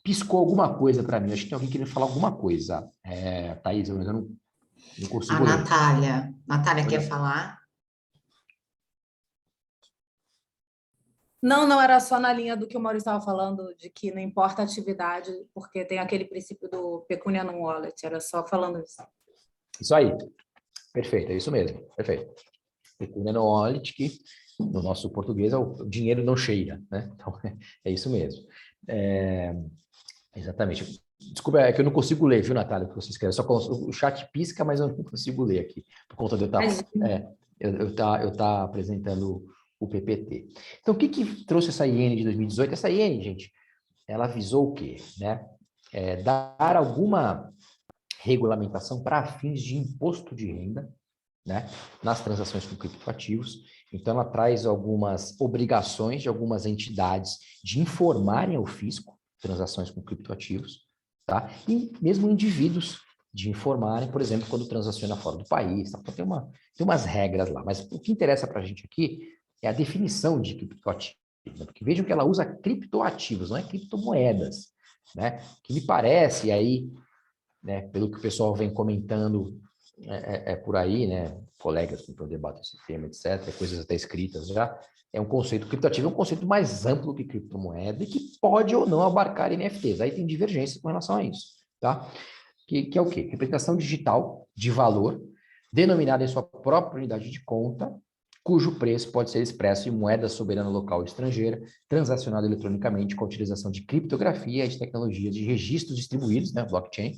Piscou alguma coisa para mim, acho que tem alguém querendo falar alguma coisa. Thaís, eu não consigo A ler. Natália. Natália quer Olha. falar? Não, era só na linha do que o Maurício estava falando, de que não importa a atividade, porque tem aquele princípio do pecunia non wallet, era só falando isso. Isso aí, perfeito, é isso mesmo, perfeito. Pecunia non wallet, que no nosso português é o dinheiro não cheira, né? Então, é isso mesmo. Exatamente. Desculpa, é que eu não consigo ler, viu, Natália, o que você escreve. Só o chat pisca, mas eu não consigo ler aqui, por conta de eu estar apresentando o PPT. Então, o que trouxe essa IN de 2018? Essa IN, gente, ela visou o quê? Né? Dar alguma regulamentação para fins de imposto de renda, né, nas transações com criptoativos. Então, ela traz algumas obrigações de algumas entidades de informarem ao fisco transações com criptoativos, tá? E mesmo indivíduos de informarem, por exemplo, quando transaciona fora do país, tá? Então, tem umas regras lá. Mas o que interessa para a gente aqui é a definição de criptoativo, né? Porque vejam que ela usa criptoativos, não é criptomoedas, né? Que me parece aí, né, pelo que o pessoal vem comentando por aí, né, colegas que debatem esse tema, etc., coisas até escritas já, é um conceito, criptoativo é um conceito mais amplo que criptomoeda e que pode ou não abarcar NFTs. Aí tem divergência com relação a isso, tá? Que é o quê? Representação digital de valor, denominada em sua própria unidade de conta, cujo preço pode ser expresso em moeda soberana local ou estrangeira, transacionado eletronicamente com a utilização de criptografia e de tecnologias de registros distribuídos, né, blockchain,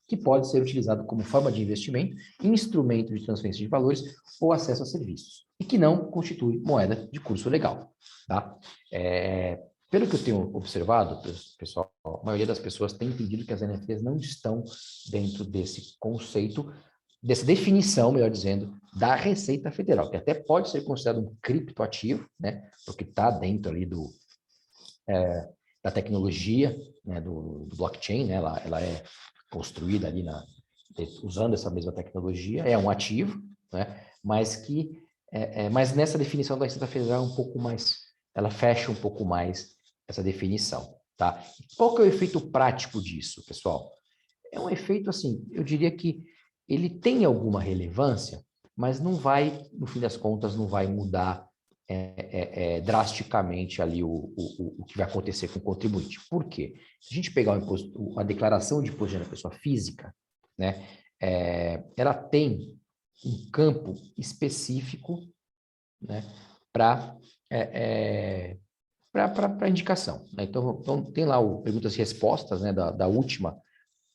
que pode ser utilizado como forma de investimento, instrumento de transferência de valores ou acesso a serviços, e que não constitui moeda de curso legal, tá? Pelo que eu tenho observado, pessoal, a maioria das pessoas tem entendido que as NFTs não estão dentro desse conceito, dessa definição, melhor dizendo, da Receita Federal, que até pode ser considerado um criptoativo, né? Porque está dentro ali da tecnologia, né? do blockchain, né? Ela é construída ali usando essa mesma tecnologia, é um ativo, né? Mas nessa definição da Receita Federal é um pouco mais, ela fecha um pouco mais essa definição, tá? Qual que é o efeito prático disso, pessoal? É um efeito, assim, eu diria que ele tem alguma relevância, mas não vai, no fim das contas, não vai mudar drasticamente ali o que vai acontecer com o contribuinte. Por quê? Se a gente pegar a declaração de imposto de renda da pessoa física, né, ela tem um campo específico, né, para indicação, né? Então, tem lá o perguntas e respostas, né, da última,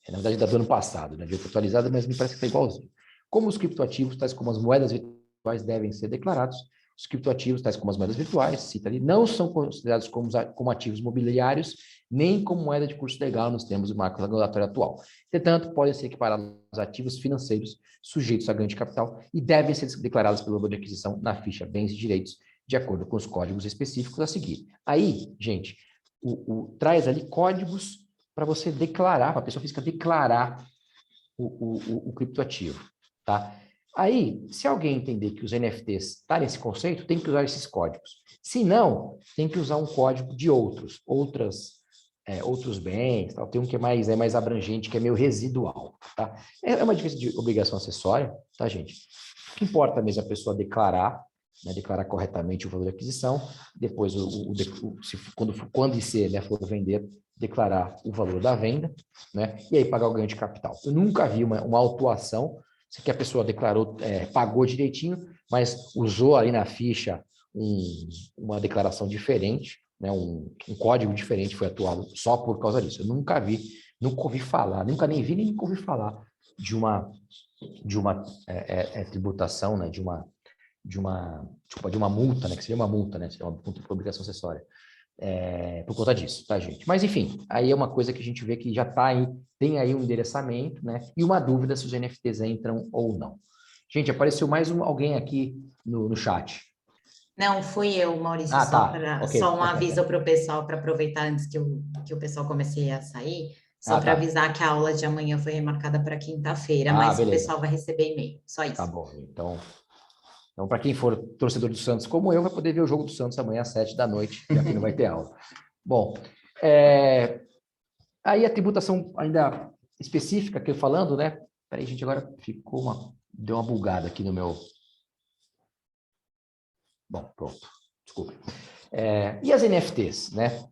na verdade, do ano passado, né, veio atualizada, mas me parece que está igualzinho. Como os criptoativos, tais como as moedas virtuais, devem ser declarados, os criptoativos, tais como as moedas virtuais, cita ali, não são considerados como ativos mobiliários, nem como moeda de curso legal nos termos do marco regulatório atual. Entretanto, podem ser equiparados aos ativos financeiros sujeitos a ganho de capital e devem ser declarados pelo valor de aquisição na ficha Bens e Direitos, de acordo com os códigos específicos a seguir. Aí, gente, traz ali códigos para você declarar, para a pessoa física declarar o criptoativo, tá? Aí, se alguém entender que os NFTs estão nesse conceito, tem que usar esses códigos. Se não, tem que usar um código de outros bens, tal. Tem um que é mais abrangente, que é meio residual, tá? É uma diferença de obrigação acessória, tá, gente? O que importa mesmo é a pessoa declarar, né, declarar corretamente o valor de aquisição, depois, quando e se, né, for vender, declarar o valor da venda, né, e aí pagar o ganho de capital. Eu nunca vi uma autuação que a pessoa declarou, pagou direitinho, mas usou ali na ficha uma declaração diferente, né, um código diferente foi atuado só por causa disso. Eu nunca ouvi falar, nunca nem vi, nem ouvi falar de uma de uma tributação, né, de uma multa, né, que seria uma multa, né, seria uma multa por obrigação acessória, por conta disso, tá, gente? Mas, enfim, aí é uma coisa que a gente vê que já está aí, tem aí um endereçamento, né, e uma dúvida se os NFTs entram ou não. Gente, apareceu mais alguém aqui no chat. Não, fui eu, Maurício, Tá, ok. só um aviso para o pessoal, para aproveitar antes que o pessoal comece a sair, só para Tá. avisar que a aula de amanhã foi remarcada para quinta-feira, mas beleza. o pessoal vai receber e-mail, só isso. Tá bom, então para quem for torcedor do Santos como eu, vai poder ver o jogo do Santos amanhã às 7 da noite, já que não vai ter aula. Bom, aí a tributação ainda específica que eu falando, né? Peraí, gente, agora deu uma bugada aqui no meu... Bom, pronto, desculpa. E as NFTs, né?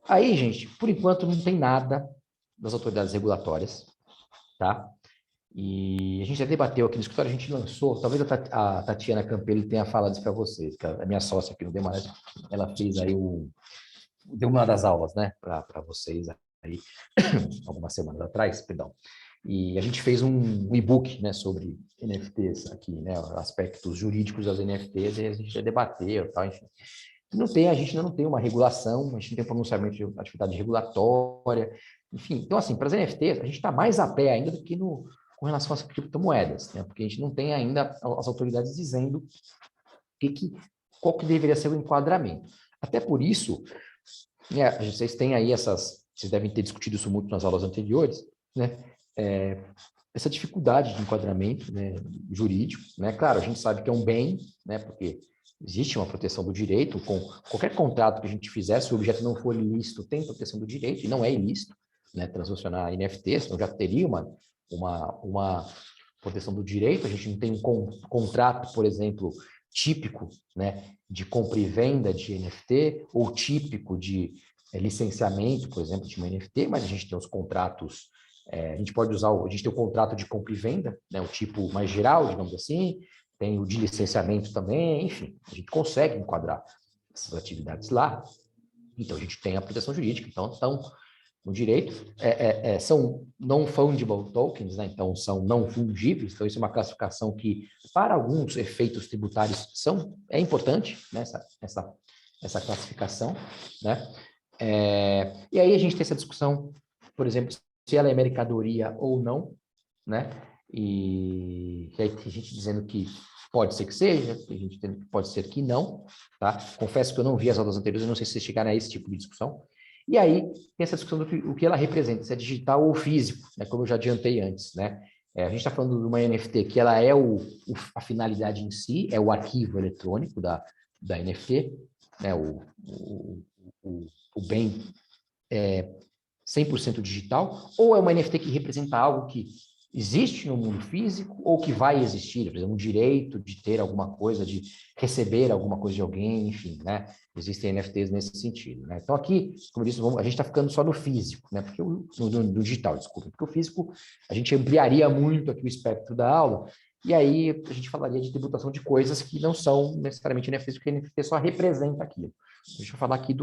Aí, gente, por enquanto não tem nada das autoridades regulatórias, tá? E a gente já debateu aqui no escritório, a gente lançou, talvez a Tatiana Campelli tenha falado isso para vocês, que a minha sócia aqui no Demarest, ela fez aí deu uma das aulas, né, para vocês aí, algumas semanas atrás, perdão. E a gente fez um e-book, né, sobre NFTs aqui, né, aspectos jurídicos das NFTs, e a gente já debateu, tal, enfim. A gente ainda não tem uma regulação, a gente não tem pronunciamento de atividade regulatória, enfim. Então, assim, para as NFTs, a gente está mais a pé ainda do que com relação às criptomoedas, né? Porque a gente não tem ainda as autoridades dizendo qual que deveria ser o enquadramento. Até por isso, né, vocês têm aí vocês devem ter discutido isso muito nas aulas anteriores, né? Essa dificuldade de enquadramento, né, jurídico, né? Claro, a gente sabe que é um bem, né? Porque existe uma proteção do direito, com qualquer contrato que a gente fizer, se o objeto não for ilícito, tem proteção do direito, e não é ilícito, né, transacionar NFTs, então já teria uma proteção do direito, a gente não tem um contrato, por exemplo, típico, né, de compra e venda de NFT, ou típico de licenciamento, por exemplo, de uma NFT, mas a gente tem os contratos, a gente pode usar, a gente tem o contrato de compra e venda, né, o tipo mais geral, digamos assim, tem o de licenciamento também, enfim, a gente consegue enquadrar essas atividades lá, então a gente tem a proteção jurídica, então no direito, são non-fungible tokens, né? Então são não fungíveis, então isso é uma classificação que, para alguns efeitos tributários, é importante, né? essa classificação, né? E aí a gente tem essa discussão, por exemplo, se ela é mercadoria ou não, né? E aí tem gente dizendo que pode ser que seja, tem gente dizendo que pode ser que não, tá? Confesso que eu não vi as aulas anteriores, eu não sei se vocês chegaram a esse tipo de discussão. E aí tem essa discussão do que ela representa, se é digital ou físico, né? Como eu já adiantei antes, né? A gente está falando de uma NFT que ela é a finalidade em si, é o arquivo eletrônico da NFT, né? O bem 100% digital, ou é uma NFT que representa algo que existe no mundo físico ou que vai existir, por exemplo, um direito de ter alguma coisa, de receber alguma coisa de alguém, enfim, né? Existem NFTs nesse sentido, né? Então aqui, como eu disse, a gente está ficando só no físico, né? Porque no digital, desculpa, porque o físico a gente ampliaria muito aqui o espectro da aula, e aí a gente falaria de tributação de coisas que não são necessariamente NFTs, porque NFT só representa aquilo. Deixa eu falar aqui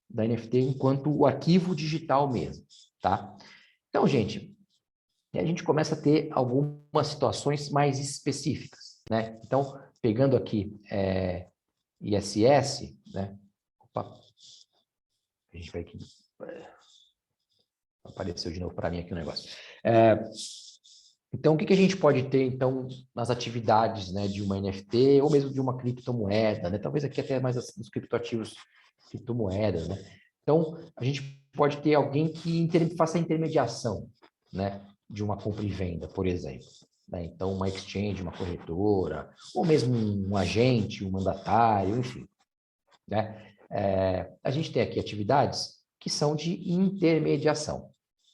da NFT enquanto o arquivo digital mesmo, tá? Então, gente, a gente começa a ter algumas situações mais específicas, né? Então, pegando aqui ISS, né? Opa, a gente vai aqui. Apareceu de novo para mim aqui o negócio. Então, o que a gente pode ter, então, nas atividades, né, de uma NFT ou mesmo de uma criptomoeda, né? Talvez aqui até mais nos criptoativos, criptomoedas, né? Então, a gente pode ter alguém que faça a intermediação, né, de uma compra e venda, por exemplo, né? Então, uma exchange, uma corretora, ou mesmo um agente, um mandatário, enfim, né? A gente tem aqui atividades que são de intermediação,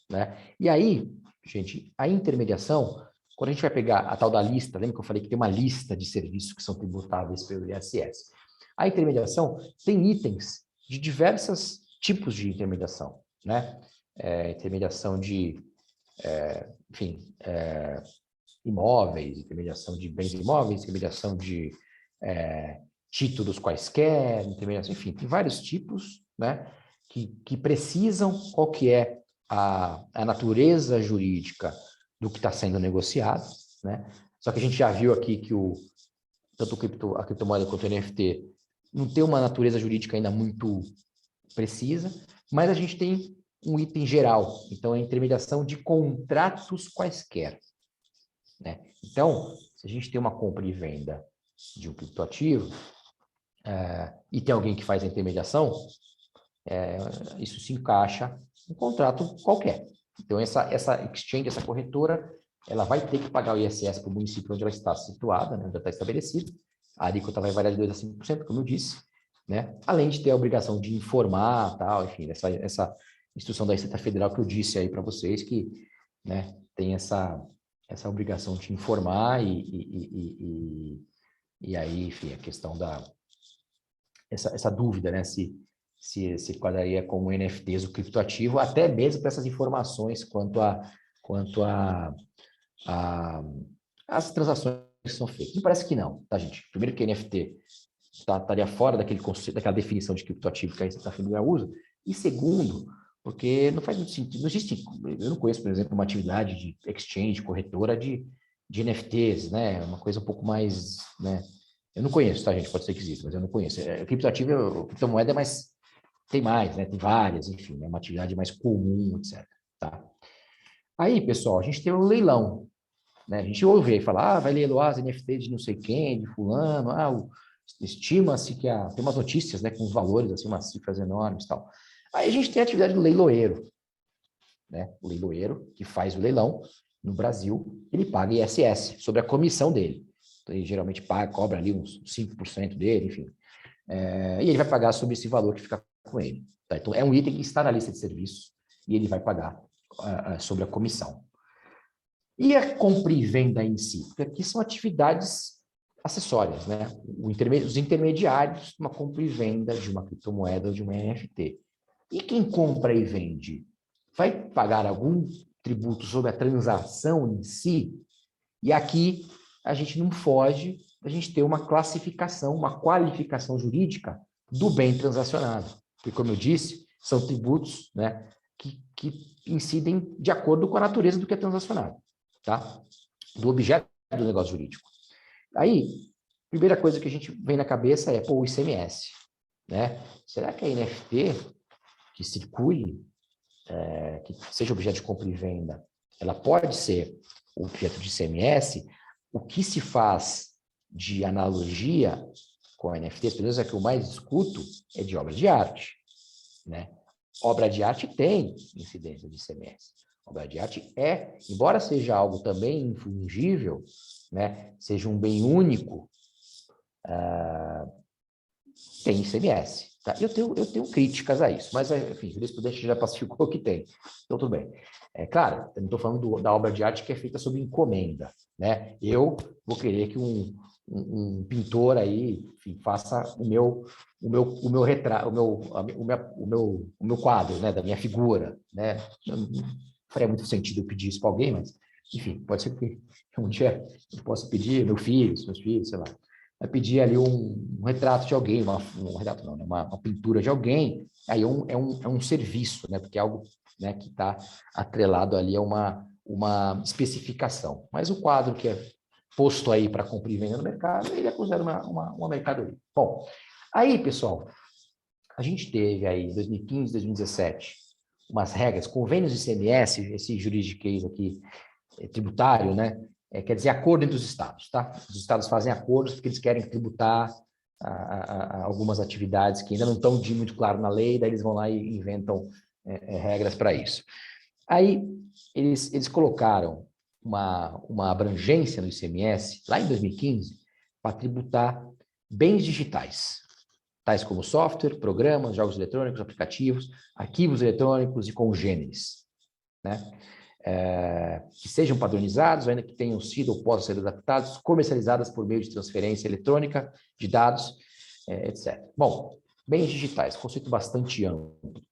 né? E aí, gente, a intermediação, quando a gente vai pegar a tal da lista, lembra que eu falei que tem uma lista de serviços que são tributáveis pelo ISS? A intermediação tem itens de diversos tipos de intermediação, né? Intermediação de, imóveis, intermediação de bens imóveis, intermediação de títulos quaisquer, intermediação, enfim, tem vários tipos, né? Que precisam, qual que é a natureza jurídica do que está sendo negociado, né? Só que a gente já viu aqui que tanto a criptomoeda quanto o NFT não tem uma natureza jurídica ainda muito precisa, mas a gente tem um item geral, então é a intermediação de contratos quaisquer, né? Então, se a gente tem uma compra e venda de um criptoativo, e tem alguém que faz a intermediação, isso se encaixa em um contrato qualquer. Então, essa exchange, essa corretora, ela vai ter que pagar o ISS para o município onde ela está situada, né, onde ela está estabelecida. A alíquota vai variar de 2% a 5%, como eu disse, né? Além de ter a obrigação de informar, tal, enfim, essa instrução da Receita Federal que eu disse aí para vocês, que, né, tem essa obrigação de informar e aí, enfim, a questão essa dúvida, né, se quadraria como NFTs o criptoativo, até mesmo para essas informações quanto as transações que são feitas. Me parece que não, tá, gente? Primeiro que NFT estaria fora daquele conceito, daquela definição de criptoativo que a Receita Federal usa, e segundo, porque não faz muito sentido, não existe, eu não conheço, por exemplo, uma atividade de exchange, corretora de NFTs, né, uma coisa um pouco mais, né, eu não conheço, tá, gente? Pode ser que exista, mas eu não conheço. Criptoativo, criptomoeda, mas tem mais, né? Tem várias, enfim, é uma atividade mais comum, etc. Tá? Aí, pessoal, a gente tem o leilão, né? A gente ouve aí falar, vai leiloar as NFTs de não sei quem, de fulano, estima-se que tem umas notícias, né, com os valores, assim, umas cifras enormes e tal. Aí a gente tem a atividade do leiloeiro, né? O leiloeiro que faz o leilão no Brasil, ele paga ISS sobre a comissão dele. Então, ele geralmente cobra ali uns 5% dele, enfim. E ele vai pagar sobre esse valor que fica com ele. Tá? Então, é um item que está na lista de serviços e ele vai pagar sobre a comissão. E a compra e venda em si? Porque aqui são atividades acessórias, né? Os intermediários de uma compra e venda de uma criptomoeda ou de uma NFT. E quem compra e vende vai pagar algum tributo sobre a transação em si? E aqui a gente não foge da gente ter uma classificação, uma qualificação jurídica do bem transacionado. Porque, como eu disse, são tributos, né, que incidem de acordo com a natureza do que é transacionado, tá? Do objeto do negócio jurídico. Aí, primeira coisa que a gente vem na cabeça é, o ICMS, né? Será que a NFT que circule, que seja objeto de compra e venda, ela pode ser objeto de ICMS? O que se faz de analogia com a NFT, pelo menos é que eu mais escuto, é de obra de arte, né? Obra de arte tem incidência de ICMS. Obra de arte embora seja algo também infungível, né, seja um bem único, tem ICMS. Tá? Eu tenho críticas a isso, mas, enfim, o jurisprudência já pacificou que tem. Então, tudo bem. Claro, eu não estou falando da obra de arte que é feita sob encomenda, né? Eu vou querer que um pintor aí, enfim, faça o meu retrato, o meu quadro, né, da minha figura, né? Não faria muito sentido eu pedir isso para alguém, mas, enfim, pode ser que um dia eu possa pedir, meus filhos, sei lá, vai pedir ali um retrato de alguém, um retrato não, né, uma pintura de alguém, aí é um serviço, né? Porque é algo, né, que está atrelado ali a uma especificação. Mas o quadro que é posto aí para compra e venda no mercado, ele é considerado uma mercadoria. Bom, aí, pessoal, a gente teve aí, em 2015, 2017, umas regras, convênios de ICMS, esse juridiquês aqui, tributário, né? Quer dizer, acordo entre os estados, tá? Os estados fazem acordos porque eles querem tributar algumas atividades que ainda não estão muito claro na lei, daí eles vão lá e inventam regras para isso. Aí, eles colocaram uma abrangência no ICMS, lá em 2015, para tributar bens digitais, tais como software, programas, jogos eletrônicos, aplicativos, arquivos eletrônicos e congêneres, né? Que sejam padronizados, ainda que tenham sido ou possam ser adaptados, comercializadas por meio de transferência eletrônica de dados, etc. Bom, bens digitais, conceito bastante amplo.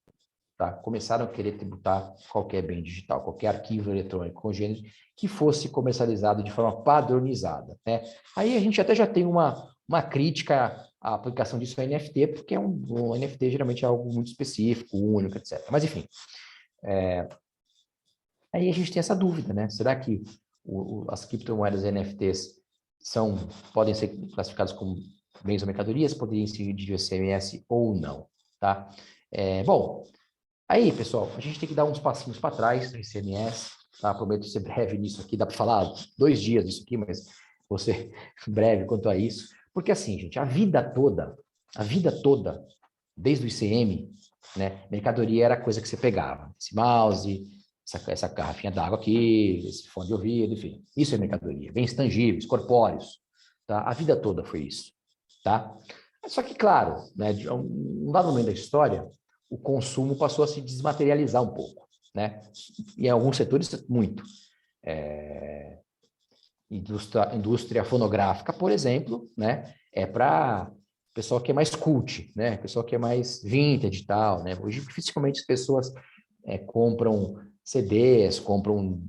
Tá? Começaram a querer tributar qualquer bem digital, qualquer arquivo eletrônico congênero que fosse comercializado de forma padronizada, né? Aí a gente até já tem uma crítica à aplicação disso a NFT, porque um NFT geralmente é algo muito específico, único, etc. Mas, enfim, Aí a gente tem essa dúvida, né? Será que as criptomoedas NFTs podem ser classificadas como bens ou mercadorias, poderiam incidir de ICMS ou não, tá? Bom, aí, pessoal, a gente tem que dar uns passinhos para trás no ICMS, tá? Prometo ser breve nisso aqui, dá para falar 2 dias disso aqui, mas vou ser breve quanto a isso, porque assim, gente, a vida toda, desde o ICM, né, mercadoria era coisa que você pegava, esse mouse, essa garrafinha d'água aqui, esse fone de ouvido, enfim, isso é mercadoria, bens tangíveis, corpóreos, tá? A vida toda foi isso, tá? Só que, claro, né, de um dado momento da história, o consumo passou a se desmaterializar um pouco, né? E em alguns setores, muito. Indústria fonográfica, por exemplo, né? É para pessoal que é mais cult, né? Pessoal que é mais vintage e tal, né? Hoje, dificilmente as pessoas compram CDs, compram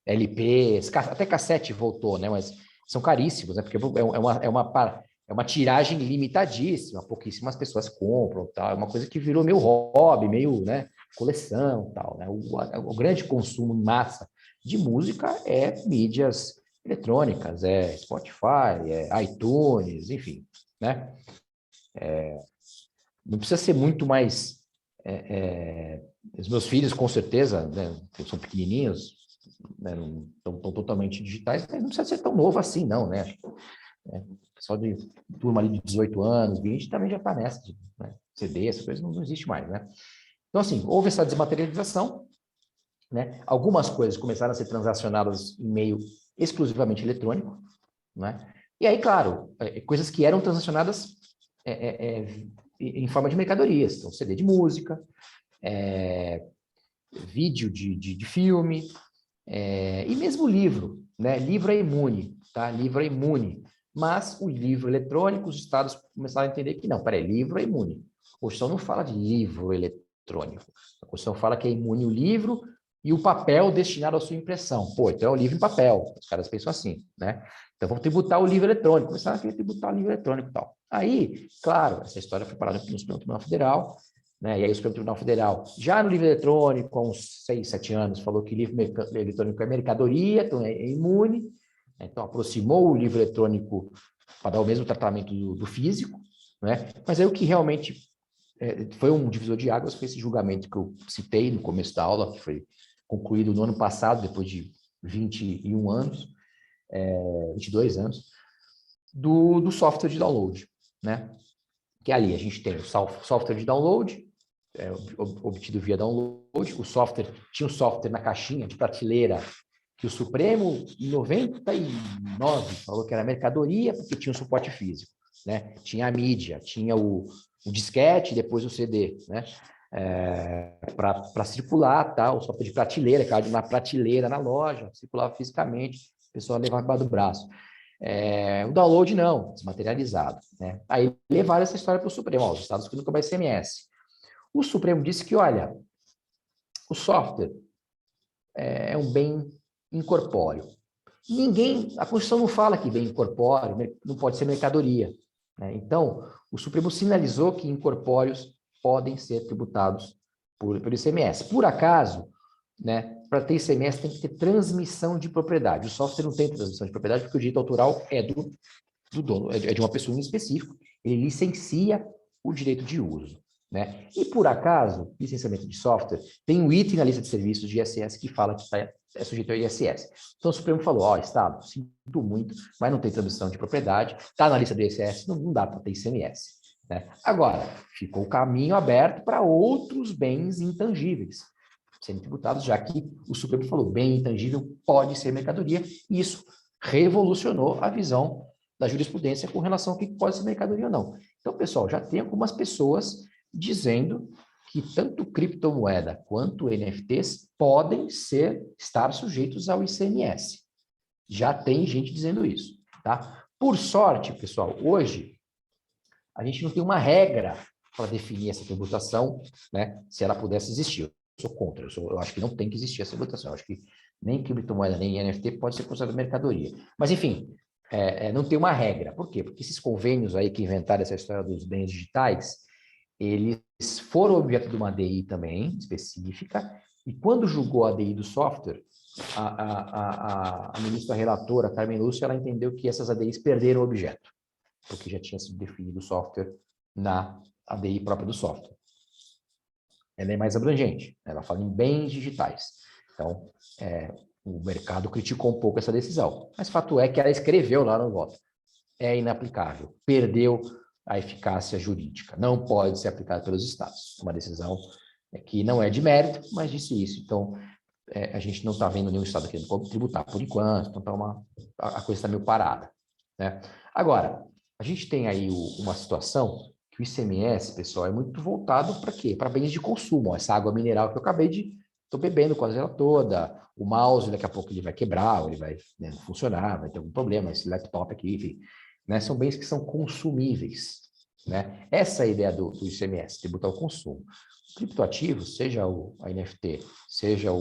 LPs, até cassete voltou, né? Mas são caríssimos, né? Porque é uma tiragem limitadíssima, pouquíssimas pessoas compram, tal. É uma coisa que virou meio hobby, meio, né, coleção, tal, né? O grande consumo em massa de música é mídias eletrônicas, é Spotify, é iTunes, enfim, né? Não precisa ser muito mais... os meus filhos, com certeza, né, são pequenininhos, né, não estão totalmente digitais, mas não precisa ser tão novo assim, não, né? O pessoal de turma ali de 18 anos, 20, também já está nessa, né? CD, essa coisa não existe mais, né? Então, assim, houve essa desmaterialização, né? Algumas coisas começaram a ser transacionadas em meio exclusivamente eletrônico, né? E aí, claro, coisas que eram transacionadas em forma de mercadorias, então CD de música, vídeo de filme, e mesmo livro, né? Livro é imune, tá? Livro é imune. Mas o livro eletrônico, os estados começaram a entender que não, peraí, livro é imune. A Constituição não fala de livro eletrônico. A Constituição fala que é imune o livro e o papel destinado à sua impressão. Pô, então é o livro em papel. Os caras pensam assim, né? Então vamos tributar o livro eletrônico. Começaram a querer tributar o livro eletrônico e tal. Aí, claro, essa história foi parada no Supremo Tribunal Federal, né? E aí o Supremo Tribunal Federal, já no livro eletrônico, há uns 6, 7 anos, falou que livro eletrônico é mercadoria, então é imune. Então, aproximou o livro eletrônico para dar o mesmo tratamento do físico, né? Mas aí o que realmente foi um divisor de águas foi esse julgamento que eu citei no começo da aula, que foi concluído no ano passado, depois de 21 anos, 22 anos, do software de download, né? Que ali a gente tem o software de download, obtido via download, o software, tinha um software na caixinha de prateleira, que o Supremo, em 99, falou que era mercadoria, porque tinha um suporte físico, né? Tinha a mídia, tinha o disquete, depois o CD, né? Para circular, tá? O software de prateleira, caía na prateleira na loja, circulava fisicamente, o pessoal levava embaixo do braço. O download não, desmaterializado, né? Aí levaram essa história para o Supremo, os estados que nunca mais ICMS. O Supremo disse que, olha, o software é um bem incorpóreo. A Constituição não fala que bem incorpóreo não pode ser mercadoria, né? Então, o Supremo sinalizou que incorpóreos podem ser tributados pelo ICMS. Por acaso, né, para ter ICMS tem que ter transmissão de propriedade. O software não tem transmissão de propriedade porque o direito autoral é do dono, é de uma pessoa em específico. Ele licencia o direito de uso, né? E por acaso, licenciamento de software tem um item na lista de serviços de ISS que fala que é sujeito ao ISS. Então o Supremo falou, ó, Estado, sinto muito, mas não tem transmissão de propriedade, está na lista do ISS, não dá para ter ICMS, né? Agora, ficou o caminho aberto para outros bens intangíveis serem tributados, já que o Supremo falou, bem intangível pode ser mercadoria, e isso revolucionou a visão da jurisprudência com relação ao que pode ser mercadoria ou não. Então, pessoal, já tem algumas pessoas dizendo que tanto criptomoeda quanto NFTs podem estar sujeitos ao ICMS. Já tem gente dizendo isso, tá? Por sorte, pessoal, hoje a gente não tem uma regra para definir essa tributação, né? Se ela pudesse existir. Eu sou contra, eu acho que não tem que existir essa tributação. Eu acho que nem criptomoeda nem NFT pode ser considerada mercadoria. Mas, enfim, não tem uma regra. Por quê? Porque esses convênios aí que inventaram essa história dos bens digitais, eles foram objeto de uma DI também, específica, E quando julgou a ADI do software, a ministra relatora, Carmen Lúcia, ela entendeu que essas ADIs perderam o objeto, porque já tinha sido definido o software na ADI própria do software. Ela é mais abrangente, ela fala em bens digitais. Então, o mercado criticou um pouco essa decisão, mas fato é que ela escreveu lá no voto. É inaplicável, perdeu a eficácia jurídica, não pode ser aplicada pelos estados. Uma decisão que não é de mérito, mas disse isso. Então, a gente não está vendo nenhum estado querendo tributar por enquanto, então a coisa está meio parada, né? Agora, a gente tem aí uma situação que o ICMS, pessoal, é muito voltado para quê? Para bens de consumo. Ó, essa água mineral que eu estou bebendo quase ela toda, o mouse daqui a pouco ele vai quebrar, ou ele vai, né, não funcionar, vai ter algum problema, esse laptop aqui, enfim, né, são bens que são consumíveis, né? Essa é a ideia do ICMS, tributar o consumo. O criptoativo, seja a NFT, seja a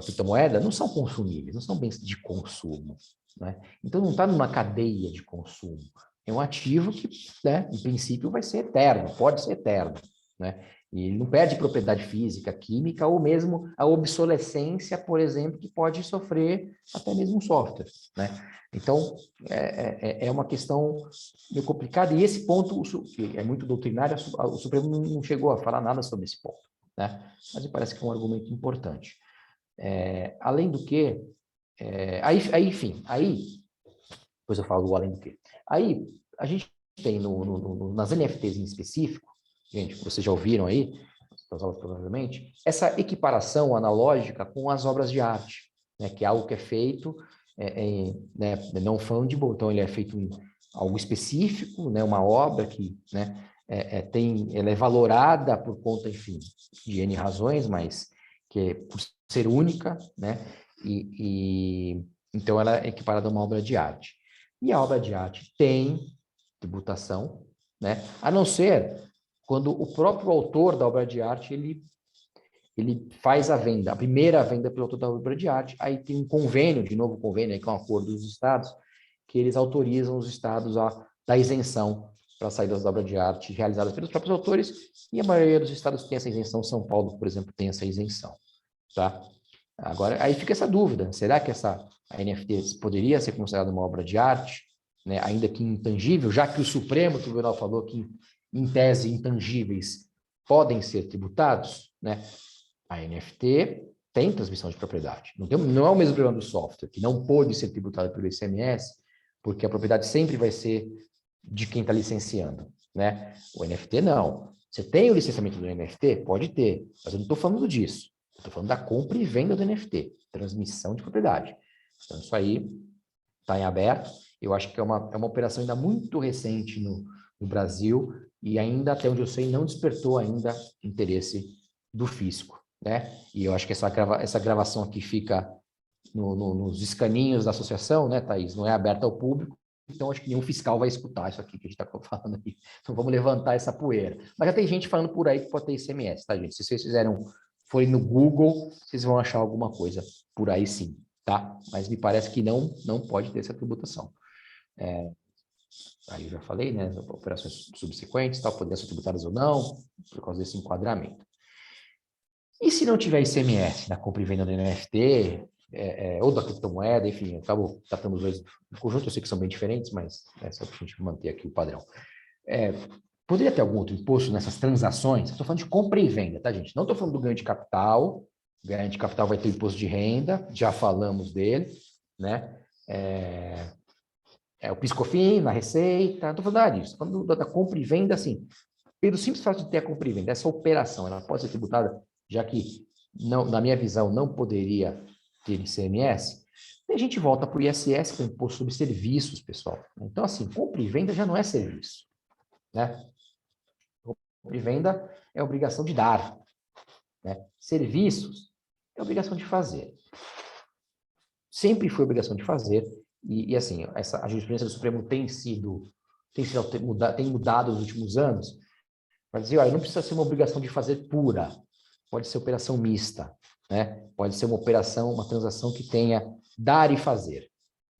criptomoeda, não são consumíveis, não são bens de consumo, né? Então, não está numa cadeia de consumo. É um ativo que, né, em princípio, vai ser eterno, pode ser eterno, né? E ele não perde propriedade física, química, ou mesmo a obsolescência, por exemplo, que pode sofrer até mesmo um software, né? Então, é uma questão meio complicada, e esse ponto, que é muito doutrinário, o Supremo não chegou a falar nada sobre esse ponto, né? Mas me parece que é um argumento importante. Além do que, enfim, depois eu falo do além do que. Aí, a gente tem nas NFTs em específico, gente, vocês já ouviram aí, das aulas provavelmente, essa equiparação analógica com as obras de arte, né, que é algo que é feito né, não fungible, então ele é feito em algo específico, né, uma obra que, né, ela é valorada por conta, enfim, de N razões, mas que por ser única, né, então ela é equiparada a uma obra de arte. E a obra de arte tem tributação, né, a não ser quando o próprio autor da obra de arte, ele faz a venda, a primeira venda pelo autor da obra de arte, aí tem um convênio, de novo convênio, aí, que é um acordo dos estados, que eles autorizam os estados a dar isenção para saídas da obra de arte realizadas pelos próprios autores, e a maioria dos estados tem essa isenção. São Paulo, por exemplo, tem essa isenção, tá? Agora, aí fica essa dúvida, será que a NFT poderia ser considerada uma obra de arte, né, ainda que intangível, já que o Supremo Tribunal falou que, em tese, intangíveis podem ser tributados, né? A NFT tem transmissão de propriedade. Não é o mesmo problema do software, que não pode ser tributado pelo ICMS, porque a propriedade sempre vai ser de quem está licenciando, né? O NFT não. Você tem o licenciamento do NFT? Pode ter, mas eu não estou falando disso. Eu estou falando da compra e venda do NFT, transmissão de propriedade. Então, isso aí está em aberto. Eu acho que é uma operação ainda muito recente no Brasil e ainda, até onde eu sei, não despertou ainda interesse do fisco, né? E eu acho que essa gravação aqui fica nos escaninhos da associação, né, Thaís? Não é aberta ao público, então acho que nenhum fiscal vai escutar isso aqui que a gente está falando aqui. Então vamos levantar essa poeira. Mas já tem gente falando por aí que pode ter ICMS, tá, gente? Se vocês forem no Google, vocês vão achar alguma coisa por aí sim, tá? Mas me parece que não pode ter essa tributação. Aí eu já falei, né? Operações subsequentes, tal, poderiam ser tributadas ou não, por causa desse enquadramento. E se não tiver ICMS na compra e venda do NFT, ou da criptomoeda, enfim, eu acabo tratando os dois no conjunto, eu sei que são bem diferentes, mas só para a gente manter aqui o padrão. Poderia ter algum outro imposto nessas transações? Estou falando de compra e venda, tá, gente? Não estou falando do ganho de capital. O ganho de capital vai ter imposto de renda, já falamos dele, né? O PIS/COFINS na receita, não estou falando nada disso. Estou falando da compra e venda, assim, pelo simples fato de ter a compra e venda, essa operação, ela pode ser tributada, já que, não, na minha visão, não poderia ter ICMS, e a gente volta para o ISS, que é o Imposto sobre Serviços, pessoal. Então, assim, compra e venda já não é serviço, né? Compra e venda é obrigação de dar, né? Serviços é obrigação de fazer. Sempre foi obrigação de fazer, e assim, a jurisprudência do Supremo tem mudado nos últimos anos, para dizer, olha, não precisa ser uma obrigação de fazer pura, pode ser operação mista, né? Pode ser uma operação, uma transação que tenha dar e fazer,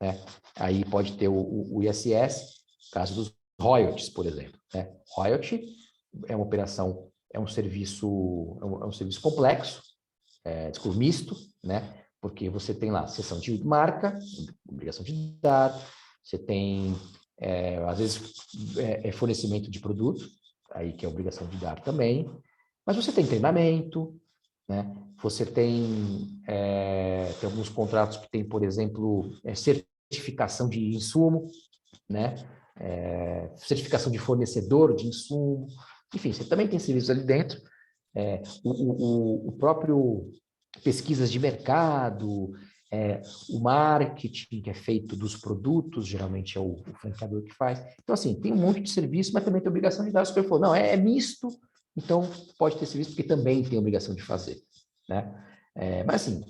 né? Aí pode ter o ISS, caso dos royalties, por exemplo, né? Royalty é uma operação é um serviço complexo, desculpa, misto, né? Porque você tem lá seção de marca, obrigação de dar, você tem, às vezes, fornecimento de produto, aí que é obrigação de dar também, mas você tem treinamento, né? Você tem alguns contratos que tem, por exemplo, certificação de insumo, né? Certificação de fornecedor de insumo, enfim, você também tem serviços ali dentro, o próprio pesquisas de mercado, o marketing que é feito dos produtos, geralmente é o franqueador que faz. Então, assim, tem um monte de serviço, mas também tem obrigação de dar. O senhor falou, não, é misto, então pode ter serviço, porque também tem obrigação de fazer, né? Mas, assim,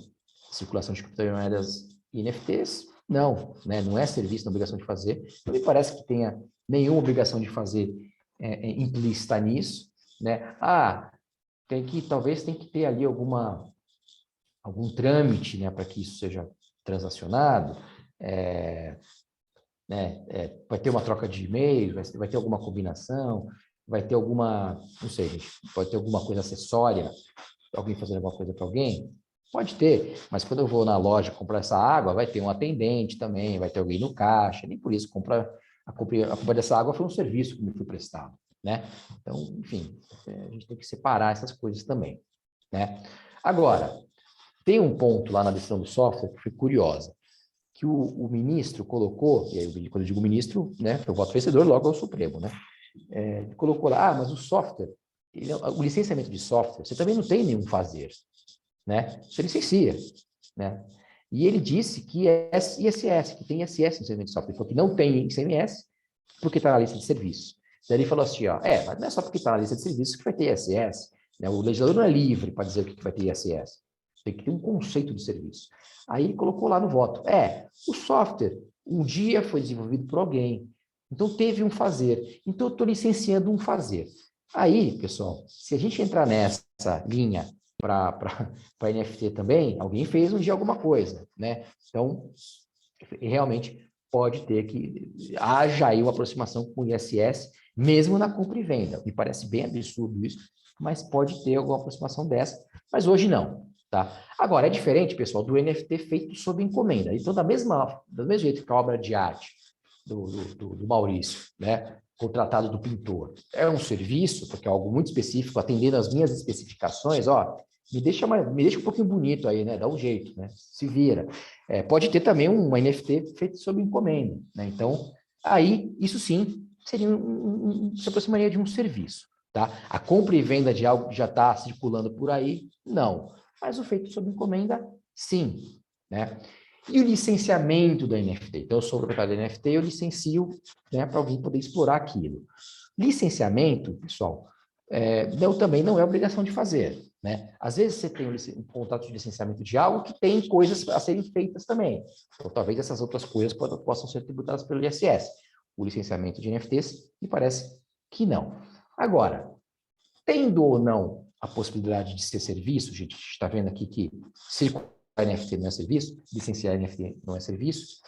circulação de criptomoedas e NFTs, não, né? Não é serviço, não é obrigação de fazer. Não me parece que tenha nenhuma obrigação de fazer implícita nisso, né? Talvez tem que ter ali algum trâmite, né, para que isso seja transacionado, vai ter uma troca de e-mails, vai ter alguma combinação, vai ter alguma, não sei, gente, pode ter alguma coisa acessória, alguém fazendo alguma coisa para alguém, pode ter, mas quando eu vou na loja comprar essa água, vai ter um atendente também, vai ter alguém no caixa, nem por isso a compra dessa água foi um serviço que me foi prestado, né? Então, enfim, a gente tem que separar essas coisas também, né? Agora, tem um ponto lá na decisão do software que foi curiosa, que o ministro colocou, e aí quando eu digo ministro, né, foi o voto vencedor, logo é o Supremo, né? Colocou lá, mas o software, o licenciamento de software, você também não tem nenhum fazer, né? Você licencia, né? E ele disse que ISS, que tem ISS no licenciamento de software, ele falou que não tem ICMS porque está na lista de serviços. Daí ele falou assim, ó, mas não é só porque está na lista de serviços que vai ter ISS, né? O legislador não é livre para dizer o que vai ter ISS. Tem que ter um conceito de serviço. Aí ele colocou lá no voto, o software um dia foi desenvolvido por alguém, então teve um fazer, então eu estou licenciando um fazer. Aí, pessoal, se a gente entrar nessa linha para NFT também, alguém fez um dia alguma coisa, né? Então, realmente pode ter que haja aí uma aproximação com o ISS, mesmo na compra e venda. Me parece bem absurdo isso, mas pode ter alguma aproximação dessa, mas hoje não. Tá? Agora, é diferente, pessoal, do NFT feito sob encomenda. Então, do mesmo jeito que a obra de arte do Maurício, né, contratado do pintor, é um serviço, porque é algo muito específico, atendendo às minhas especificações, me deixa um pouquinho bonito aí, né? Dá um jeito, né? Se vira. Pode ter também um NFT feito sob encomenda, né? Então, aí, isso sim, seria se aproximaria de um serviço, tá? A compra e venda de algo que já está circulando por aí, não. Mas o feito sob encomenda, sim, né? E o licenciamento da NFT? Então, eu sou proprietário da NFT, eu licencio, né, para alguém poder explorar aquilo. Licenciamento, pessoal, também não é obrigação de fazer, né? Às vezes você tem um contrato de licenciamento de algo que tem coisas a serem feitas também. Então, talvez essas outras coisas possam ser tributadas pelo ISS. O licenciamento de NFTs, me parece que não. Agora, tendo ou não a possibilidade de ser serviço, gente está vendo aqui que circular NFT não é serviço, licenciar NFT não é serviço,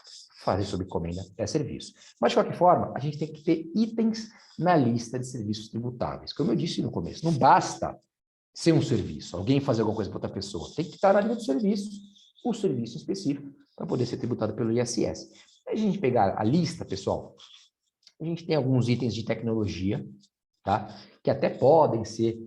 fazer sob encomenda é serviço. Mas, de qualquer forma, a gente tem que ter itens na lista de serviços tributáveis. Como eu disse no começo, não basta ser um serviço, alguém fazer alguma coisa para outra pessoa. Tem que estar na linha dos serviços, o serviço específico, para poder ser tributado pelo ISS. Se a gente pegar a lista, pessoal, a gente tem alguns itens de tecnologia, tá? Que até podem ser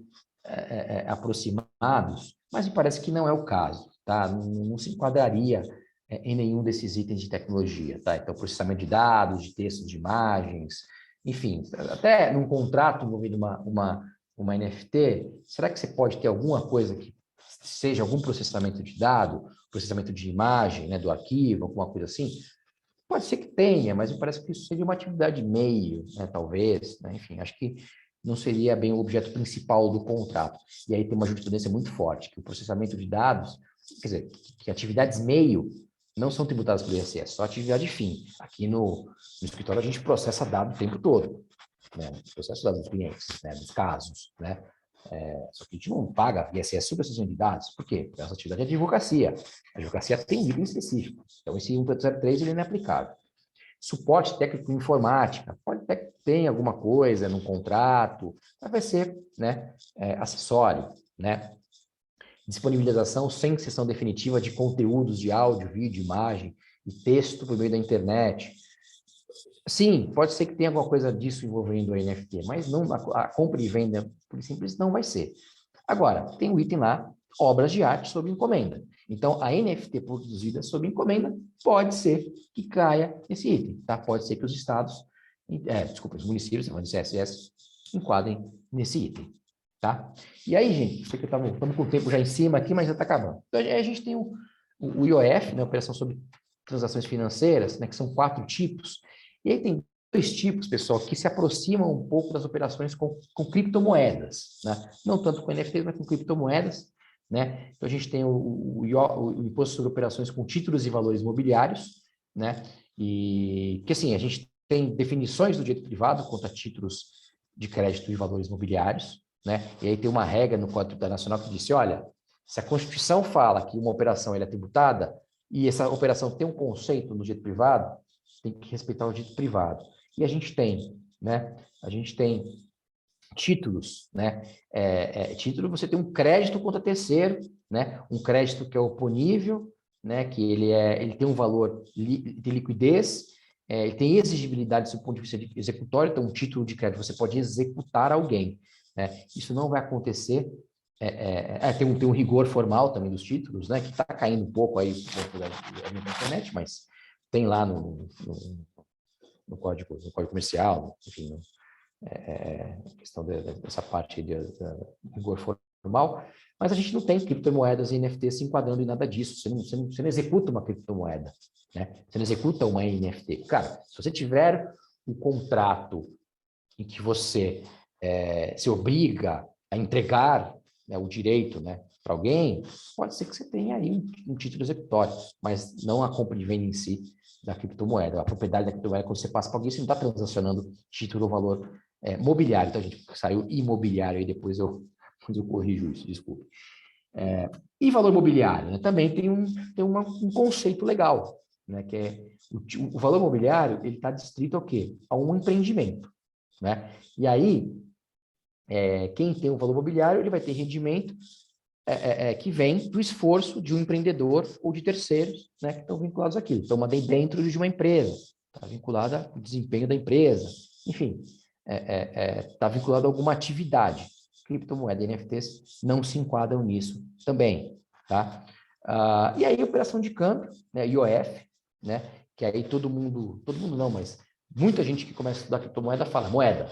aproximados, mas me parece que não é o caso, tá? Não se enquadraria em nenhum desses itens de tecnologia, tá? Então, processamento de dados, de textos, de imagens, enfim, até num contrato envolvendo uma NFT, será que você pode ter alguma coisa que seja algum processamento de dado, processamento de imagem, né, do arquivo, alguma coisa assim? Pode ser que tenha, mas me parece que isso seria uma atividade meio, né, talvez, né? Enfim, acho que não seria bem o objeto principal do contrato. E aí tem uma jurisprudência muito forte, que o processamento de dados, quer dizer, que atividades meio não são tributadas pelo ISS, só atividade fim. Aqui no escritório a gente processa dados o tempo todo, né? Processa dados dos clientes, né? Dos casos, né? Só que a gente não paga ISS sobre processamento de dados. Por quê? Porque essa atividade é advocacia. A advocacia tem um item específico. Então, esse 1.03 ele não é aplicável. Suporte técnico em informática, pode até que tenha alguma coisa no contrato, mas vai ser, né, acessório, né? Disponibilização sem sessão definitiva de conteúdos de áudio, vídeo, imagem e texto por meio da internet. Sim, pode ser que tenha alguma coisa disso envolvendo a NFT, mas não a compra e venda, por simples, não vai ser. Agora, tem um item lá, obras de arte sob encomenda. Então, a NFT produzida sob encomenda pode ser que caia esse item, tá? Pode ser que os estados, os municípios, de CSS, enquadrem nesse item, tá? E aí, gente, sei que estamos com o tempo já em cima aqui, mas já está acabando. Então, a gente tem o IOF, né, Operação sobre Transações Financeiras, né, que são 4 tipos. E aí tem 2 tipos, pessoal, que se aproximam um pouco das operações com criptomoedas, né? Não tanto com NFTs, mas com criptomoedas, né? Então, a gente tem o Imposto sobre Operações com Títulos e Valores Mobiliários, né? E que, assim, a gente tem definições do direito privado quanto a títulos de crédito e valores mobiliários, né? E aí tem uma regra no Código Tributário Nacional que diz, olha, se a Constituição fala que uma operação é tributada e essa operação tem um conceito no direito privado, tem que respeitar o direito privado. E a gente tem, né? A gente tem títulos, né? Título, você tem um crédito contra terceiro, né? Um crédito que é oponível, né? Que ele tem um valor de liquidez, ele tem exigibilidade do ponto de vista executório, então um título de crédito você pode executar alguém, né? Isso não vai acontecer. Tem um rigor formal também dos títulos, né? Que está caindo um pouco aí por conta da internet, mas tem lá no código comercial, enfim, questão dessa parte de rigor formal, mas a gente não tem criptomoedas e NFTs se enquadrando em nada disso. Você não executa uma criptomoeda, né? Você não executa uma NFT. Cara, se você tiver um contrato em que você se obriga a entregar, né, o direito, né, para alguém, pode ser que você tenha aí um título executório, mas não a compra e venda em si da criptomoeda. A propriedade da criptomoeda, quando você passa para alguém, você não está transacionando título ou valor mobiliário. Então, a gente saiu imobiliário aí, depois eu corrijo isso, desculpe. E valor mobiliário, né, também tem um conceito legal, né, que é o valor mobiliário, ele está distrito ao quê? A um empreendimento, né? E aí, quem tem o valor mobiliário, ele vai ter rendimento que vem do esforço de um empreendedor ou de terceiros, né, que estão vinculados àquilo. Então, dentro de uma empresa, está vinculada ao desempenho da empresa, enfim, está vinculado a alguma atividade. Criptomoeda e NFTs não se enquadram nisso também, tá? E aí, operação de câmbio, né, IOF, né, que aí todo mundo não, mas muita gente que começa a estudar criptomoeda fala moeda,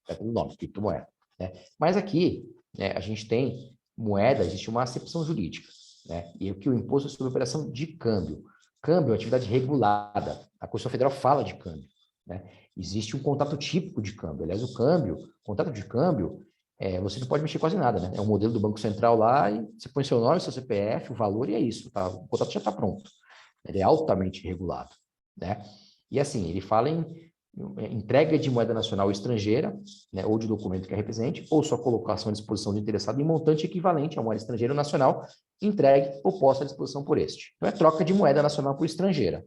pelo nome, criptomoeda, né? Mas aqui, né, a gente tem moeda, existe uma acepção jurídica, né? E o imposto sobre operação de câmbio. Câmbio é uma atividade regulada. A Constituição Federal fala de câmbio, né? Existe um contrato típico de câmbio. Aliás, contrato de câmbio, você não pode mexer quase nada, né? É um modelo do Banco Central lá, e você põe seu nome, seu CPF, o valor, e é isso, tá? O contrato já está pronto. Ele é altamente regulado, né? E assim, ele fala em entrega de moeda nacional ou estrangeira, né, ou de documento que a represente, ou sua colocação à disposição do interessado em montante equivalente à moeda estrangeira ou nacional, entregue ou posta à disposição por este. Então, é troca de moeda nacional por estrangeira,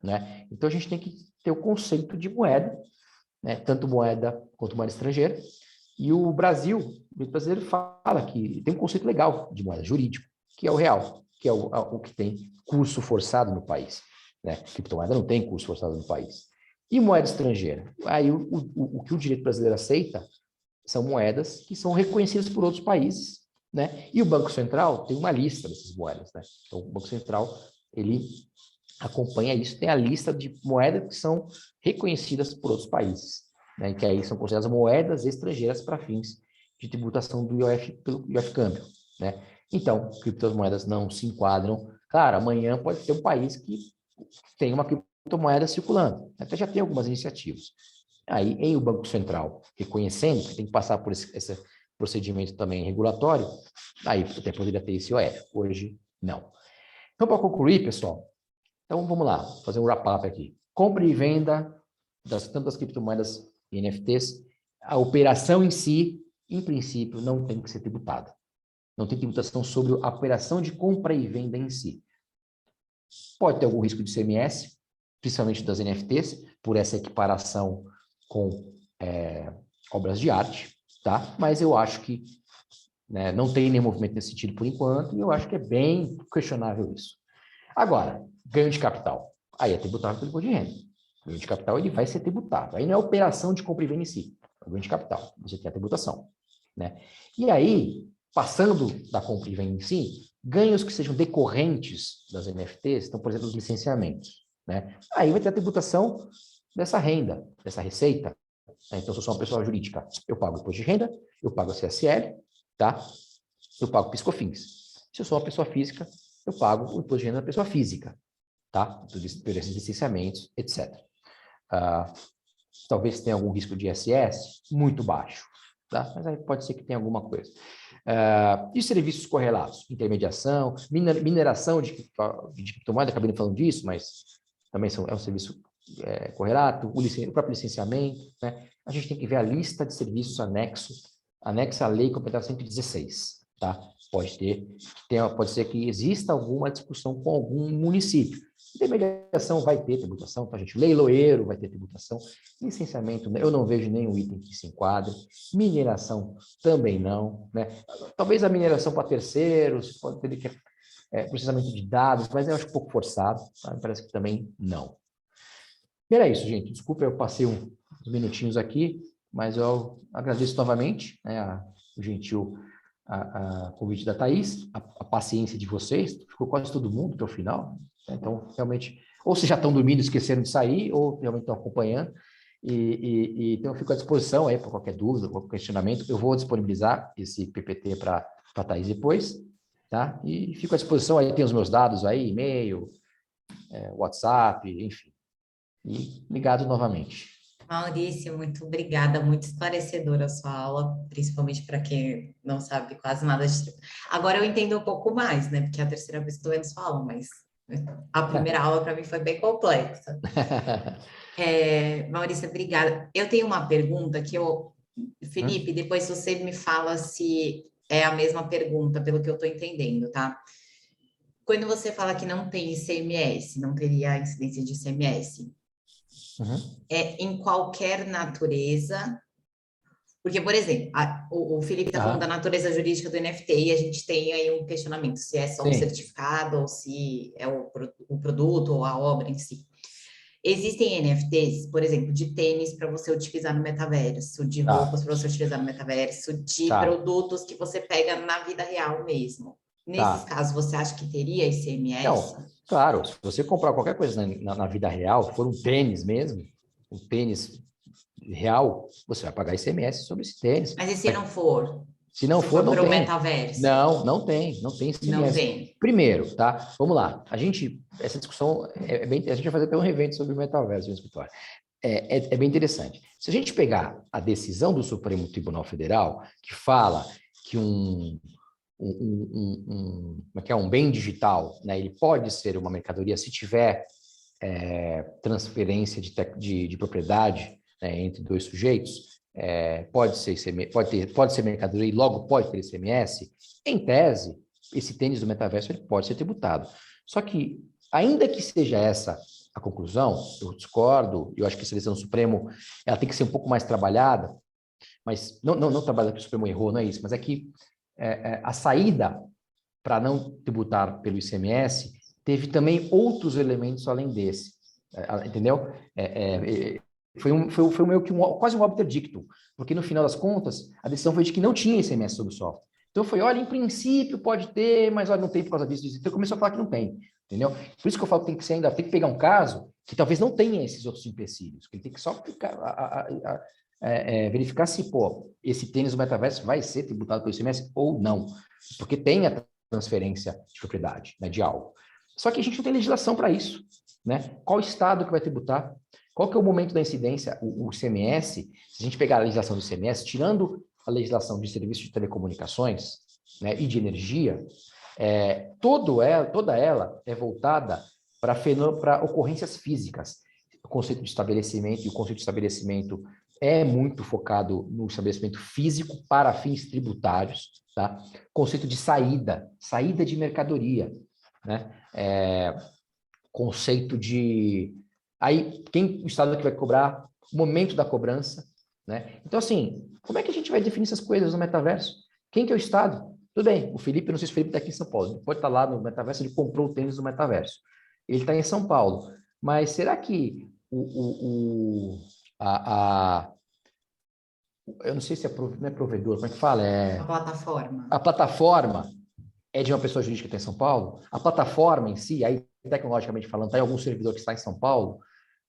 né? Então, a gente tem que ter o conceito de moeda, né, tanto moeda quanto moeda estrangeira, e o direito brasileiro fala que tem um conceito legal de moeda jurídico, que é o real, que é o que tem curso forçado no país, né? Criptomoeda não tem curso forçado no país. E moeda estrangeira? Aí o que o direito brasileiro aceita são moedas que são reconhecidas por outros países, né? E o Banco Central tem uma lista dessas moedas, né? Então, o Banco Central, ele acompanha isso, tem a lista de moedas que são reconhecidas por outros países, né? E que aí são consideradas moedas estrangeiras para fins de tributação do IOF pelo IOF câmbio, né? Então, criptomoedas não se enquadram. Claro, amanhã pode ter um país que tem uma criptomoeda circulando. Até já tem algumas iniciativas. Aí, em o Banco Central reconhecendo que tem que passar por esse procedimento também regulatório, aí até poderia ter esse IOF. Hoje, não. Então, para concluir, pessoal, então vamos lá, fazer um wrap-up aqui. Compra e venda tanto das criptomoedas e NFTs, a operação em si, em princípio, não tem que ser tributada. Não tem tributação sobre a operação de compra e venda em si. Pode ter algum risco de ICMS, principalmente das NFTs, por essa equiparação com obras de arte, tá? Mas eu acho que, né, não tem nenhum movimento nesse sentido por enquanto, e eu acho que é bem questionável isso. Agora, ganho de capital. Aí é tributável pelo imposto de renda. O ganho de capital ele vai ser tributado. Aí não é operação de compra e venda em si, é o ganho de capital. Você tem a tributação, né? E aí, passando da compra e venda em si, ganhos que sejam decorrentes das NFTs, então, por exemplo, os licenciamentos, né? Aí vai ter a tributação dessa renda, dessa receita. Então, se eu sou uma pessoa jurídica, eu pago imposto de renda, eu pago a CSL, tá? Eu pago PIS/COFINS. Se eu sou uma pessoa física, eu pago o imposto de renda da pessoa física, tá? Por esses licenciamentos, etc. Talvez tenha algum risco de ISS, muito baixo, tá? Mas aí pode ser que tenha alguma coisa. E serviços correlatos? Intermediação, mineração de criptomoeda, acabei não falando disso, mas também é um serviço correlato, o próprio licenciamento, né? A gente tem que ver a lista de serviços anexa à Lei Complementar 116, tá? Pode ser que exista alguma discussão com algum município. Intermediação vai ter tributação, tá, gente? Leiloeiro vai ter tributação. Licenciamento, eu não vejo nenhum item que se enquadre. Mineração também não, né? Talvez a mineração para terceiros, pode ter que processamento de dados, mas eu acho um pouco forçado, tá? Parece que também não. E era isso, gente. Desculpa, eu passei uns minutinhos aqui, mas eu agradeço novamente, né, o gentil convite da Thaís, a paciência de vocês, ficou quase todo mundo até o final, né? Então, realmente, ou vocês já estão dormindo, esqueceram de sair, ou realmente estão acompanhando, então eu fico à disposição aí para qualquer dúvida, qualquer questionamento, eu vou disponibilizar esse PPT para a Thaís depois, tá? E fico à disposição, aí tem os meus dados aí, e-mail, WhatsApp, enfim. E ligado novamente. Maurício, muito obrigada, muito esclarecedora a sua aula, principalmente para quem não sabe quase nada de tributo. Agora eu entendo um pouco mais, né? Porque é a terceira vez que estou vendo sua aula, mas a primeira aula para mim foi bem complexa. Maurício, obrigada. Eu tenho uma pergunta que Felipe, depois você me fala se é a mesma pergunta, pelo que eu estou entendendo, tá? Quando você fala que não tem ICMS, não teria incidência de ICMS, em qualquer natureza, porque, por exemplo, o Felipe está falando da natureza jurídica do NFT e a gente tem aí um questionamento se é só um certificado ou se é o produto ou a obra em si. Existem NFTs, por exemplo, de tênis para você utilizar no metaverso, de roupas para você utilizar no metaverso, de produtos que você pega na vida real mesmo. Nesses casos, você acha que teria ICMS? Não, claro, se você comprar qualquer coisa na vida real, for um tênis mesmo, um tênis real, você vai pagar ICMS sobre esse tênis. Mas e se não for? Se não for, não tem. Metaverso? Não tem ICMS. Não tem. Primeiro, tá? Vamos lá. Essa discussão a gente vai fazer até um evento sobre o metaverso no escritório. É bem interessante. Se a gente pegar a decisão do Supremo Tribunal Federal, que fala que um bem digital, né, ele pode ser uma mercadoria se tiver transferência de propriedade, né, entre dois sujeitos, pode ser mercadoria e logo pode ter ICMS. Em tese, esse tênis do metaverso ele pode ser tributado. Só que, ainda que seja essa a conclusão, eu discordo, eu acho que a decisão do Supremo ela tem que ser um pouco mais trabalhada, mas não trabalhada que o Supremo errou, não é isso, mas é que a saída para não tributar pelo ICMS teve também outros elementos além desse, entendeu? Foi meio que quase um obter dictum, porque no final das contas, a decisão foi de que não tinha ICMS sobre o software. Então foi, olha, em princípio pode ter, mas olha, não tem por causa disso. Então começou a falar que não tem, entendeu? Por isso que eu falo que tem que pegar um caso que talvez não tenha esses outros empecilhos, que ele tem que só verificar se, esse tênis do metaverso vai ser tributado pelo ICMS ou não, porque tem a transferência de propriedade, né, de algo. Só que a gente não tem legislação para isso, né? Qual estado que vai tributar? Qual que é o momento da incidência? O ICMS, se a gente pegar a legislação do ICMS, tirando a legislação de serviços de telecomunicações, né, e de energia, toda ela é voltada para ocorrências físicas. O conceito de estabelecimento, e o conceito de estabelecimento é muito focado no estabelecimento físico para fins tributários, tá? Conceito de saída de mercadoria, né? Conceito de Aí, o Estado que vai cobrar, o momento da cobrança, né? Então, assim, como é que a gente vai definir essas coisas no metaverso? Quem que é o Estado? Tudo bem, o Felipe, não sei se o Felipe está aqui em São Paulo, ele pode estar lá no metaverso, ele comprou o tênis do metaverso. Ele está em São Paulo, mas será que eu não sei se não é provedor, como é que fala? A plataforma. A plataforma é de uma pessoa jurídica que está em São Paulo? A plataforma em si, aí tecnologicamente falando, está em algum servidor que está em São Paulo?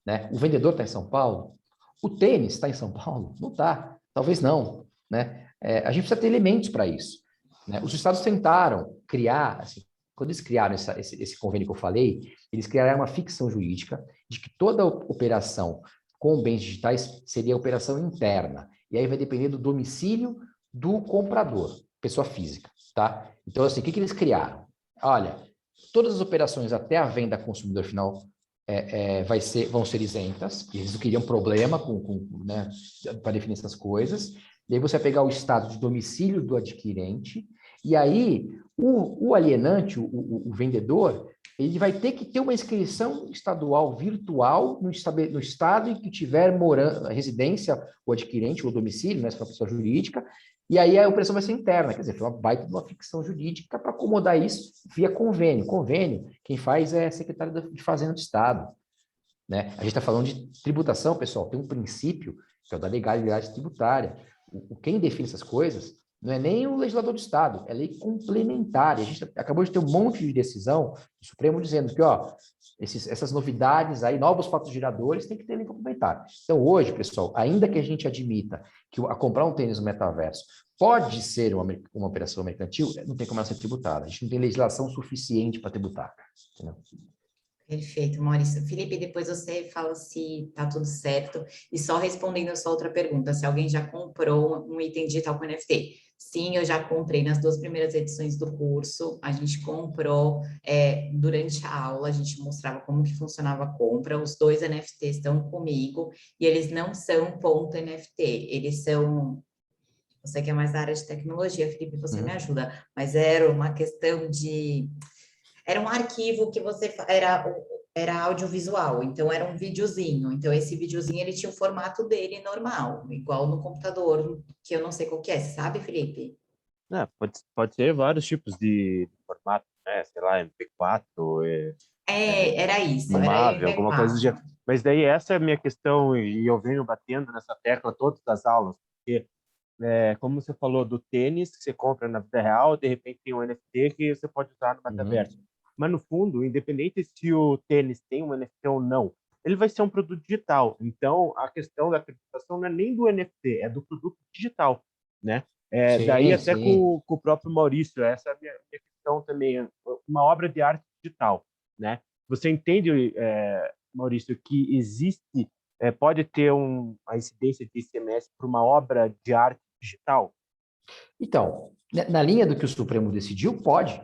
Né? O vendedor está em São Paulo? O tênis está em São Paulo? Não está. Talvez não. Né? A gente precisa ter elementos para isso. Né? Os estados tentaram criar, assim, quando eles criaram esse convênio que eu falei, eles criaram uma ficção jurídica de que toda operação com bens digitais seria operação interna. E aí vai depender do domicílio do comprador, pessoa física. Tá? Então, assim, o que eles criaram? Olha, todas as operações até a venda ao consumidor final vão ser isentas, porque eles não queriam problema né, para definir essas coisas. E aí você vai pegar o estado de domicílio do adquirente, e aí o alienante, o vendedor, ele vai ter que ter uma inscrição estadual virtual no estado em que tiver residência o adquirente, o domicílio, né, se for uma pessoa jurídica, e aí a operação vai ser interna, quer dizer, foi uma baita de uma ficção jurídica para acomodar isso via convênio. Convênio, quem faz é a Secretaria de Fazenda do Estado. Né? A gente está falando de tributação, pessoal, tem um princípio, que é o da legalidade tributária. Quem define essas coisas não é nem o legislador do Estado, é lei complementar. A gente acabou de ter um monte de decisão do Supremo dizendo que, essas novidades aí, novos fatos geradores, tem que ter lei complementar. Então, hoje, pessoal, ainda que a gente admita que a comprar um tênis no metaverso pode ser uma operação mercantil, não tem como ela ser tributada. A gente não tem legislação suficiente para tributar. Entendeu? Perfeito, Maurício. Felipe, depois você fala se tá tudo certo. E só respondendo a sua outra pergunta, se alguém já comprou um item digital com NFT. Sim, eu já comprei nas 2 primeiras edições do curso. A gente comprou durante a aula, a gente mostrava como que funcionava a compra. Os 2 NFTs estão comigo e eles não são ponto NFT, eles são... Você que é mais da área de tecnologia, Felipe, você me ajuda. Mas era uma questão de... Era um arquivo que era audiovisual, então era um videozinho. Então, esse videozinho, ele tinha o formato dele normal, igual no computador, que eu não sei qual que é, sabe, Felipe? Pode ser vários tipos de formato, né? Sei lá, MP4, Era isso, era filmável, alguma coisa do MP4. gênero. Mas daí essa é a minha questão, e eu venho batendo nessa tecla todas as aulas, porque, como você falou do tênis, que você compra na vida real, de repente tem um NFT que você pode usar no metaverso. Mas, no fundo, independente se o tênis tem um NFT ou não, ele vai ser um produto digital. Então, a questão da tributação não é nem do NFT, é do produto digital, né? Daí até com o próprio Maurício, essa é a minha questão também, uma obra de arte digital, né? Você entende, Maurício, que existe, pode ter a incidência de ICMS para uma obra de arte digital? Então, na linha do que o Supremo decidiu, pode,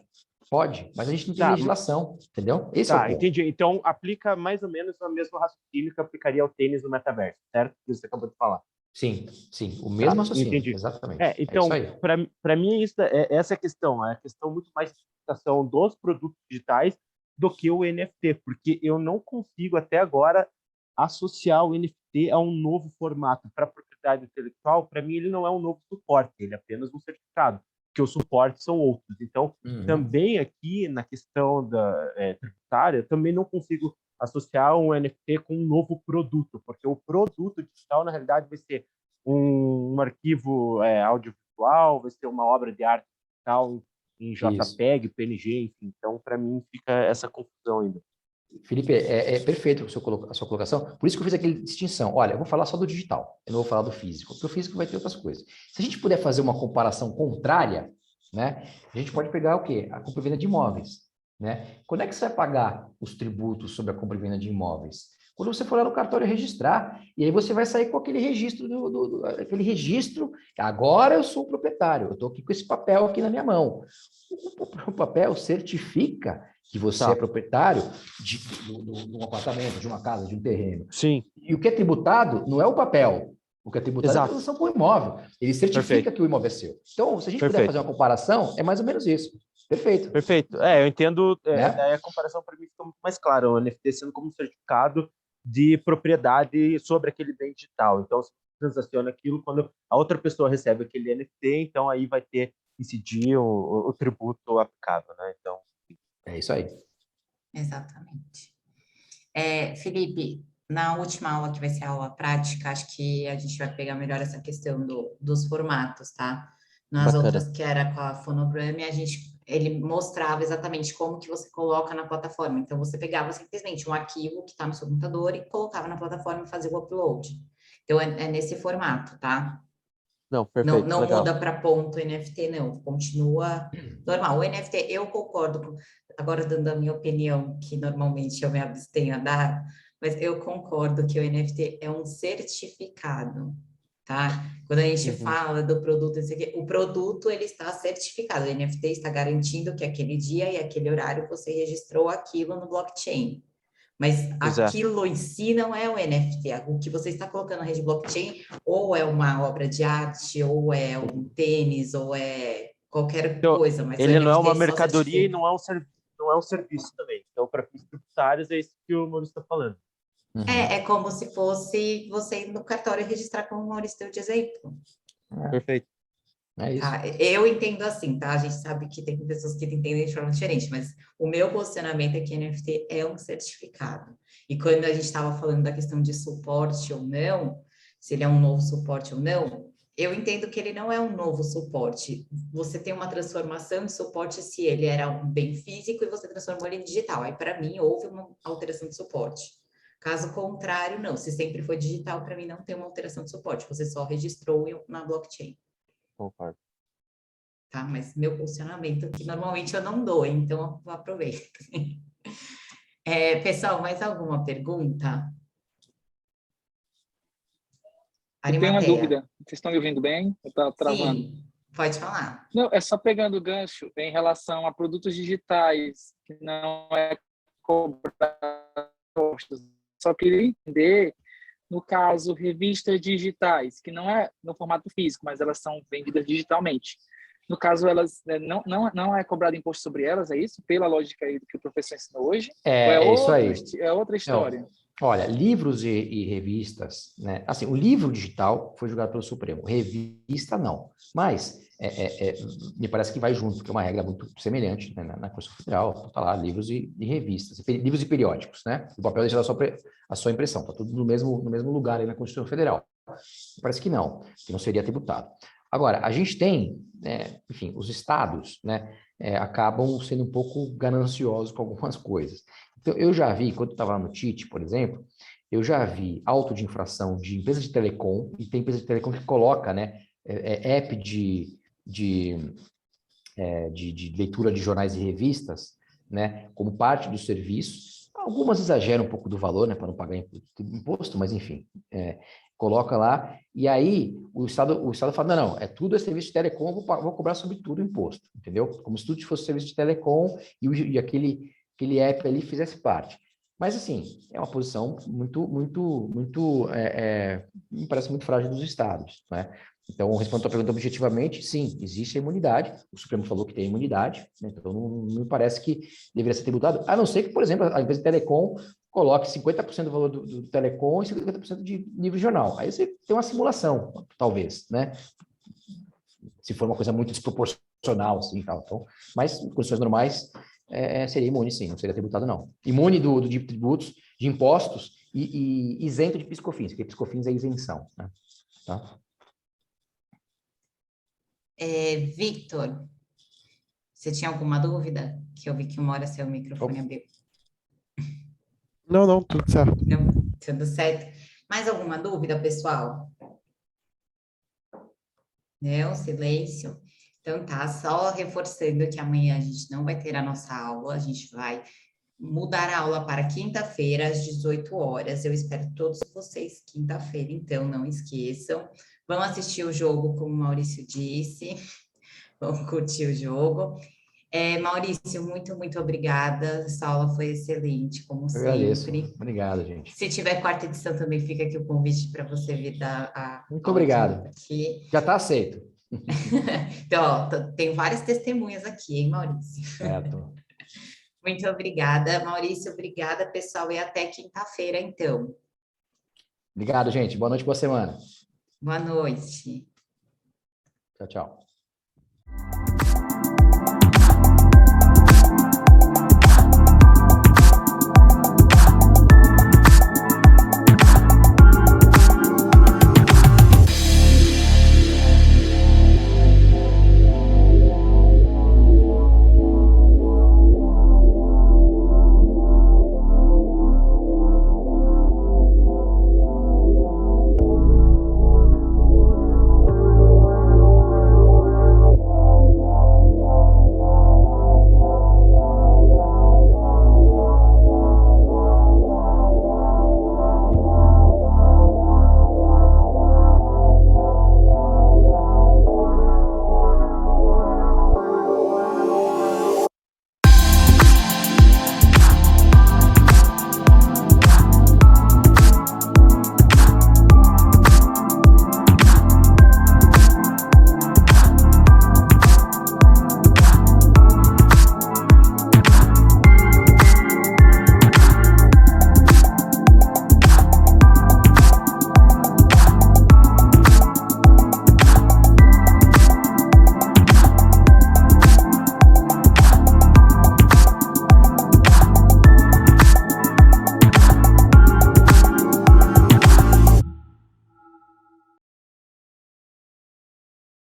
mas a gente não tem legislação, entendeu? Esse é o ponto. Entendi. Então, aplica mais ou menos o mesmo raciocínio que aplicaria ao tênis no metaverso, certo? Que você acabou de falar. Sim, o mesmo raciocínio, entendi. exatamente. Então, é isso aí. Para mim, essa é a questão. É a questão muito mais de tributação dos produtos digitais do que o NFT, porque eu não consigo, até agora, associar o NFT a um novo formato. Para a propriedade intelectual, para mim, ele não é um novo suporte, ele é apenas um certificado, porque os suportes são outros. Então, também aqui, na questão tributária, também não consigo associar um NFT com um novo produto, porque o produto digital, na realidade, vai ser um arquivo audiovisual, vai ser uma obra de arte digital em JPEG, PNG, enfim. Então, para mim, fica essa confusão ainda. Felipe, é perfeito a sua colocação, por isso que eu fiz aquela distinção. Olha, eu vou falar só do digital, eu não vou falar do físico, porque o físico vai ter outras coisas. Se a gente puder fazer uma comparação contrária, né, a gente pode pegar o quê? A compra e venda de imóveis. Né? Quando é que você vai pagar os tributos sobre a compra e venda de imóveis? Quando você for lá no cartório registrar, e aí você vai sair com aquele registro, aquele registro, agora eu sou o proprietário, eu estou aqui com esse papel aqui na minha mão. O papel certifica que você é proprietário de um apartamento, de uma casa, de um terreno. Sim. E o que é tributado não é o papel, o que é tributado é a transação com o imóvel. Ele certifica que o imóvel é seu. Então, se a gente puder fazer uma comparação, é mais ou menos isso. Perfeito. Eu entendo. Daí a comparação para mim fica muito mais clara. O NFT sendo como certificado de propriedade sobre aquele bem digital. Então, você transaciona aquilo quando a outra pessoa recebe aquele NFT, então aí vai incidir o tributo aplicável, né? Então, É isso aí. Exatamente. Felipe, na última aula, que vai ser a aula prática, acho que a gente vai pegar melhor essa questão dos formatos, tá? Nas bacana. outras, que era com a Fonogram, ele mostrava exatamente como que você coloca na plataforma. Então, você pegava simplesmente um arquivo que está no seu computador e colocava na plataforma e fazia o upload. Então, é nesse formato, tá? Não, Não, perfeito, não legal. muda para ponto NFT, não. Continua normal. O NFT, eu concordo com... Agora, dando a minha opinião, que normalmente eu me abstenho a dar, mas eu concordo que o NFT é um certificado, tá? Quando a gente fala do produto, o produto, ele está certificado. O NFT está garantindo que aquele dia e aquele horário você registrou aquilo no blockchain. Mas Exato. aquilo em si não é o NFT. O que você está colocando na rede blockchain ou é uma obra de arte, ou é um tênis, ou é qualquer Então, coisa, mas o ele não é NFT uma só mercadoria e certifica. não é um serviço também. Então, para fins tributários, é isso que o Maurício está falando. Uhum. É como se fosse você ir no cartório registrar, como o Maurício deu de exemplo. Perfeito. É isso. Tá? Eu entendo assim, tá? A gente sabe que tem pessoas que entendem de forma diferente, mas o meu posicionamento é que NFT é um certificado. E quando a gente estava falando da questão de suporte ou não, se ele é um novo suporte ou não, eu entendo que ele não é um novo suporte. Você tem uma transformação de suporte se ele era um bem físico e você transformou ele em digital. Aí, para mim, houve uma alteração de suporte. Caso contrário, não. Se sempre foi digital, para mim não tem uma alteração de suporte. Você só registrou na blockchain. Concordo. Tá? Mas meu posicionamento, que normalmente eu não dou, então eu aproveito. Pessoal, mais alguma pergunta? Eu tenho uma Arimateia. dúvida. Vocês estão me ouvindo bem? Eu estava travando. Sim, pode falar. Não, é só pegando o gancho em relação a produtos digitais, que não é cobrado impostos. Só queria entender, no caso, revistas digitais, que não é no formato físico, mas elas são vendidas digitalmente. No caso, elas não é cobrado imposto sobre elas, é isso? Pela lógica aí do que o professor ensinou hoje? Ou Isso aí. É outra história? Não. Olha, livros e revistas, né? Assim, o livro digital foi julgado pelo Supremo, revista não. Mas me parece que vai junto, porque é uma regra muito semelhante, né, na Constituição Federal. Está lá, livros e revistas, livros e periódicos, né? O papel deixa a sua impressão, está tudo no mesmo lugar aí na Constituição Federal. Parece que não seria tributado. Agora, a gente tem, enfim, os estados, né, acabam sendo um pouco gananciosos com algumas coisas. Então, eu já vi, quando eu estava no TIT, por exemplo, eu já vi auto de infração de empresa de telecom, e tem empresa de telecom que coloca, né, app de leitura de jornais e revistas, né, como parte do serviço. Algumas exageram um pouco do valor, né, para não pagar imposto, mas enfim, coloca lá, e aí o Estado fala, não, é tudo serviço de telecom, eu vou cobrar sobre tudo o imposto, entendeu? Como se tudo fosse serviço de telecom e aquele app ali fizesse parte. Mas, assim, é uma posição me parece muito frágil dos estados, né? Então, respondendo a tua pergunta objetivamente, sim, existe a imunidade, o Supremo falou que tem imunidade, né? Então não me parece que deveria ser tributado, a não ser que, por exemplo, a empresa de telecom coloque 50% do valor do telecom e 50% de livro de jornal. Aí você tem uma simulação, talvez, né? Se for uma coisa muito desproporcional, assim, tal. Então, mas em condições normais, seria imune, sim, não seria tributado, não. Imune de tributos, de impostos e isento de PIS/COFINS, porque PIS/COFINS é isenção, né? Tá? Victor, você tinha alguma dúvida? Que eu vi que uma hora seu microfone abriu. Não, tudo certo. Não, tudo certo. Mais alguma dúvida, pessoal? Não, silêncio. Então tá, só reforçando que amanhã a gente não vai ter a nossa aula, a gente vai mudar a aula para quinta-feira, às 18 horas. Eu espero todos vocês quinta-feira, então não esqueçam. Vão assistir o jogo, como o Maurício disse. Vão curtir o jogo. Maurício, muito, muito obrigada. Essa aula foi excelente, como Eu agradeço. sempre. Obrigado, gente. Se tiver quarta edição, também fica aqui o convite para você vir dar a Muito aula obrigado. aqui. Já está aceito. Então, ó, tem várias testemunhas aqui, hein, Maurício? Certo. Muito obrigada, Maurício. Obrigada, pessoal. E até quinta-feira, então. Obrigado, gente. Boa noite, boa semana. Boa noite. Tchau, tchau.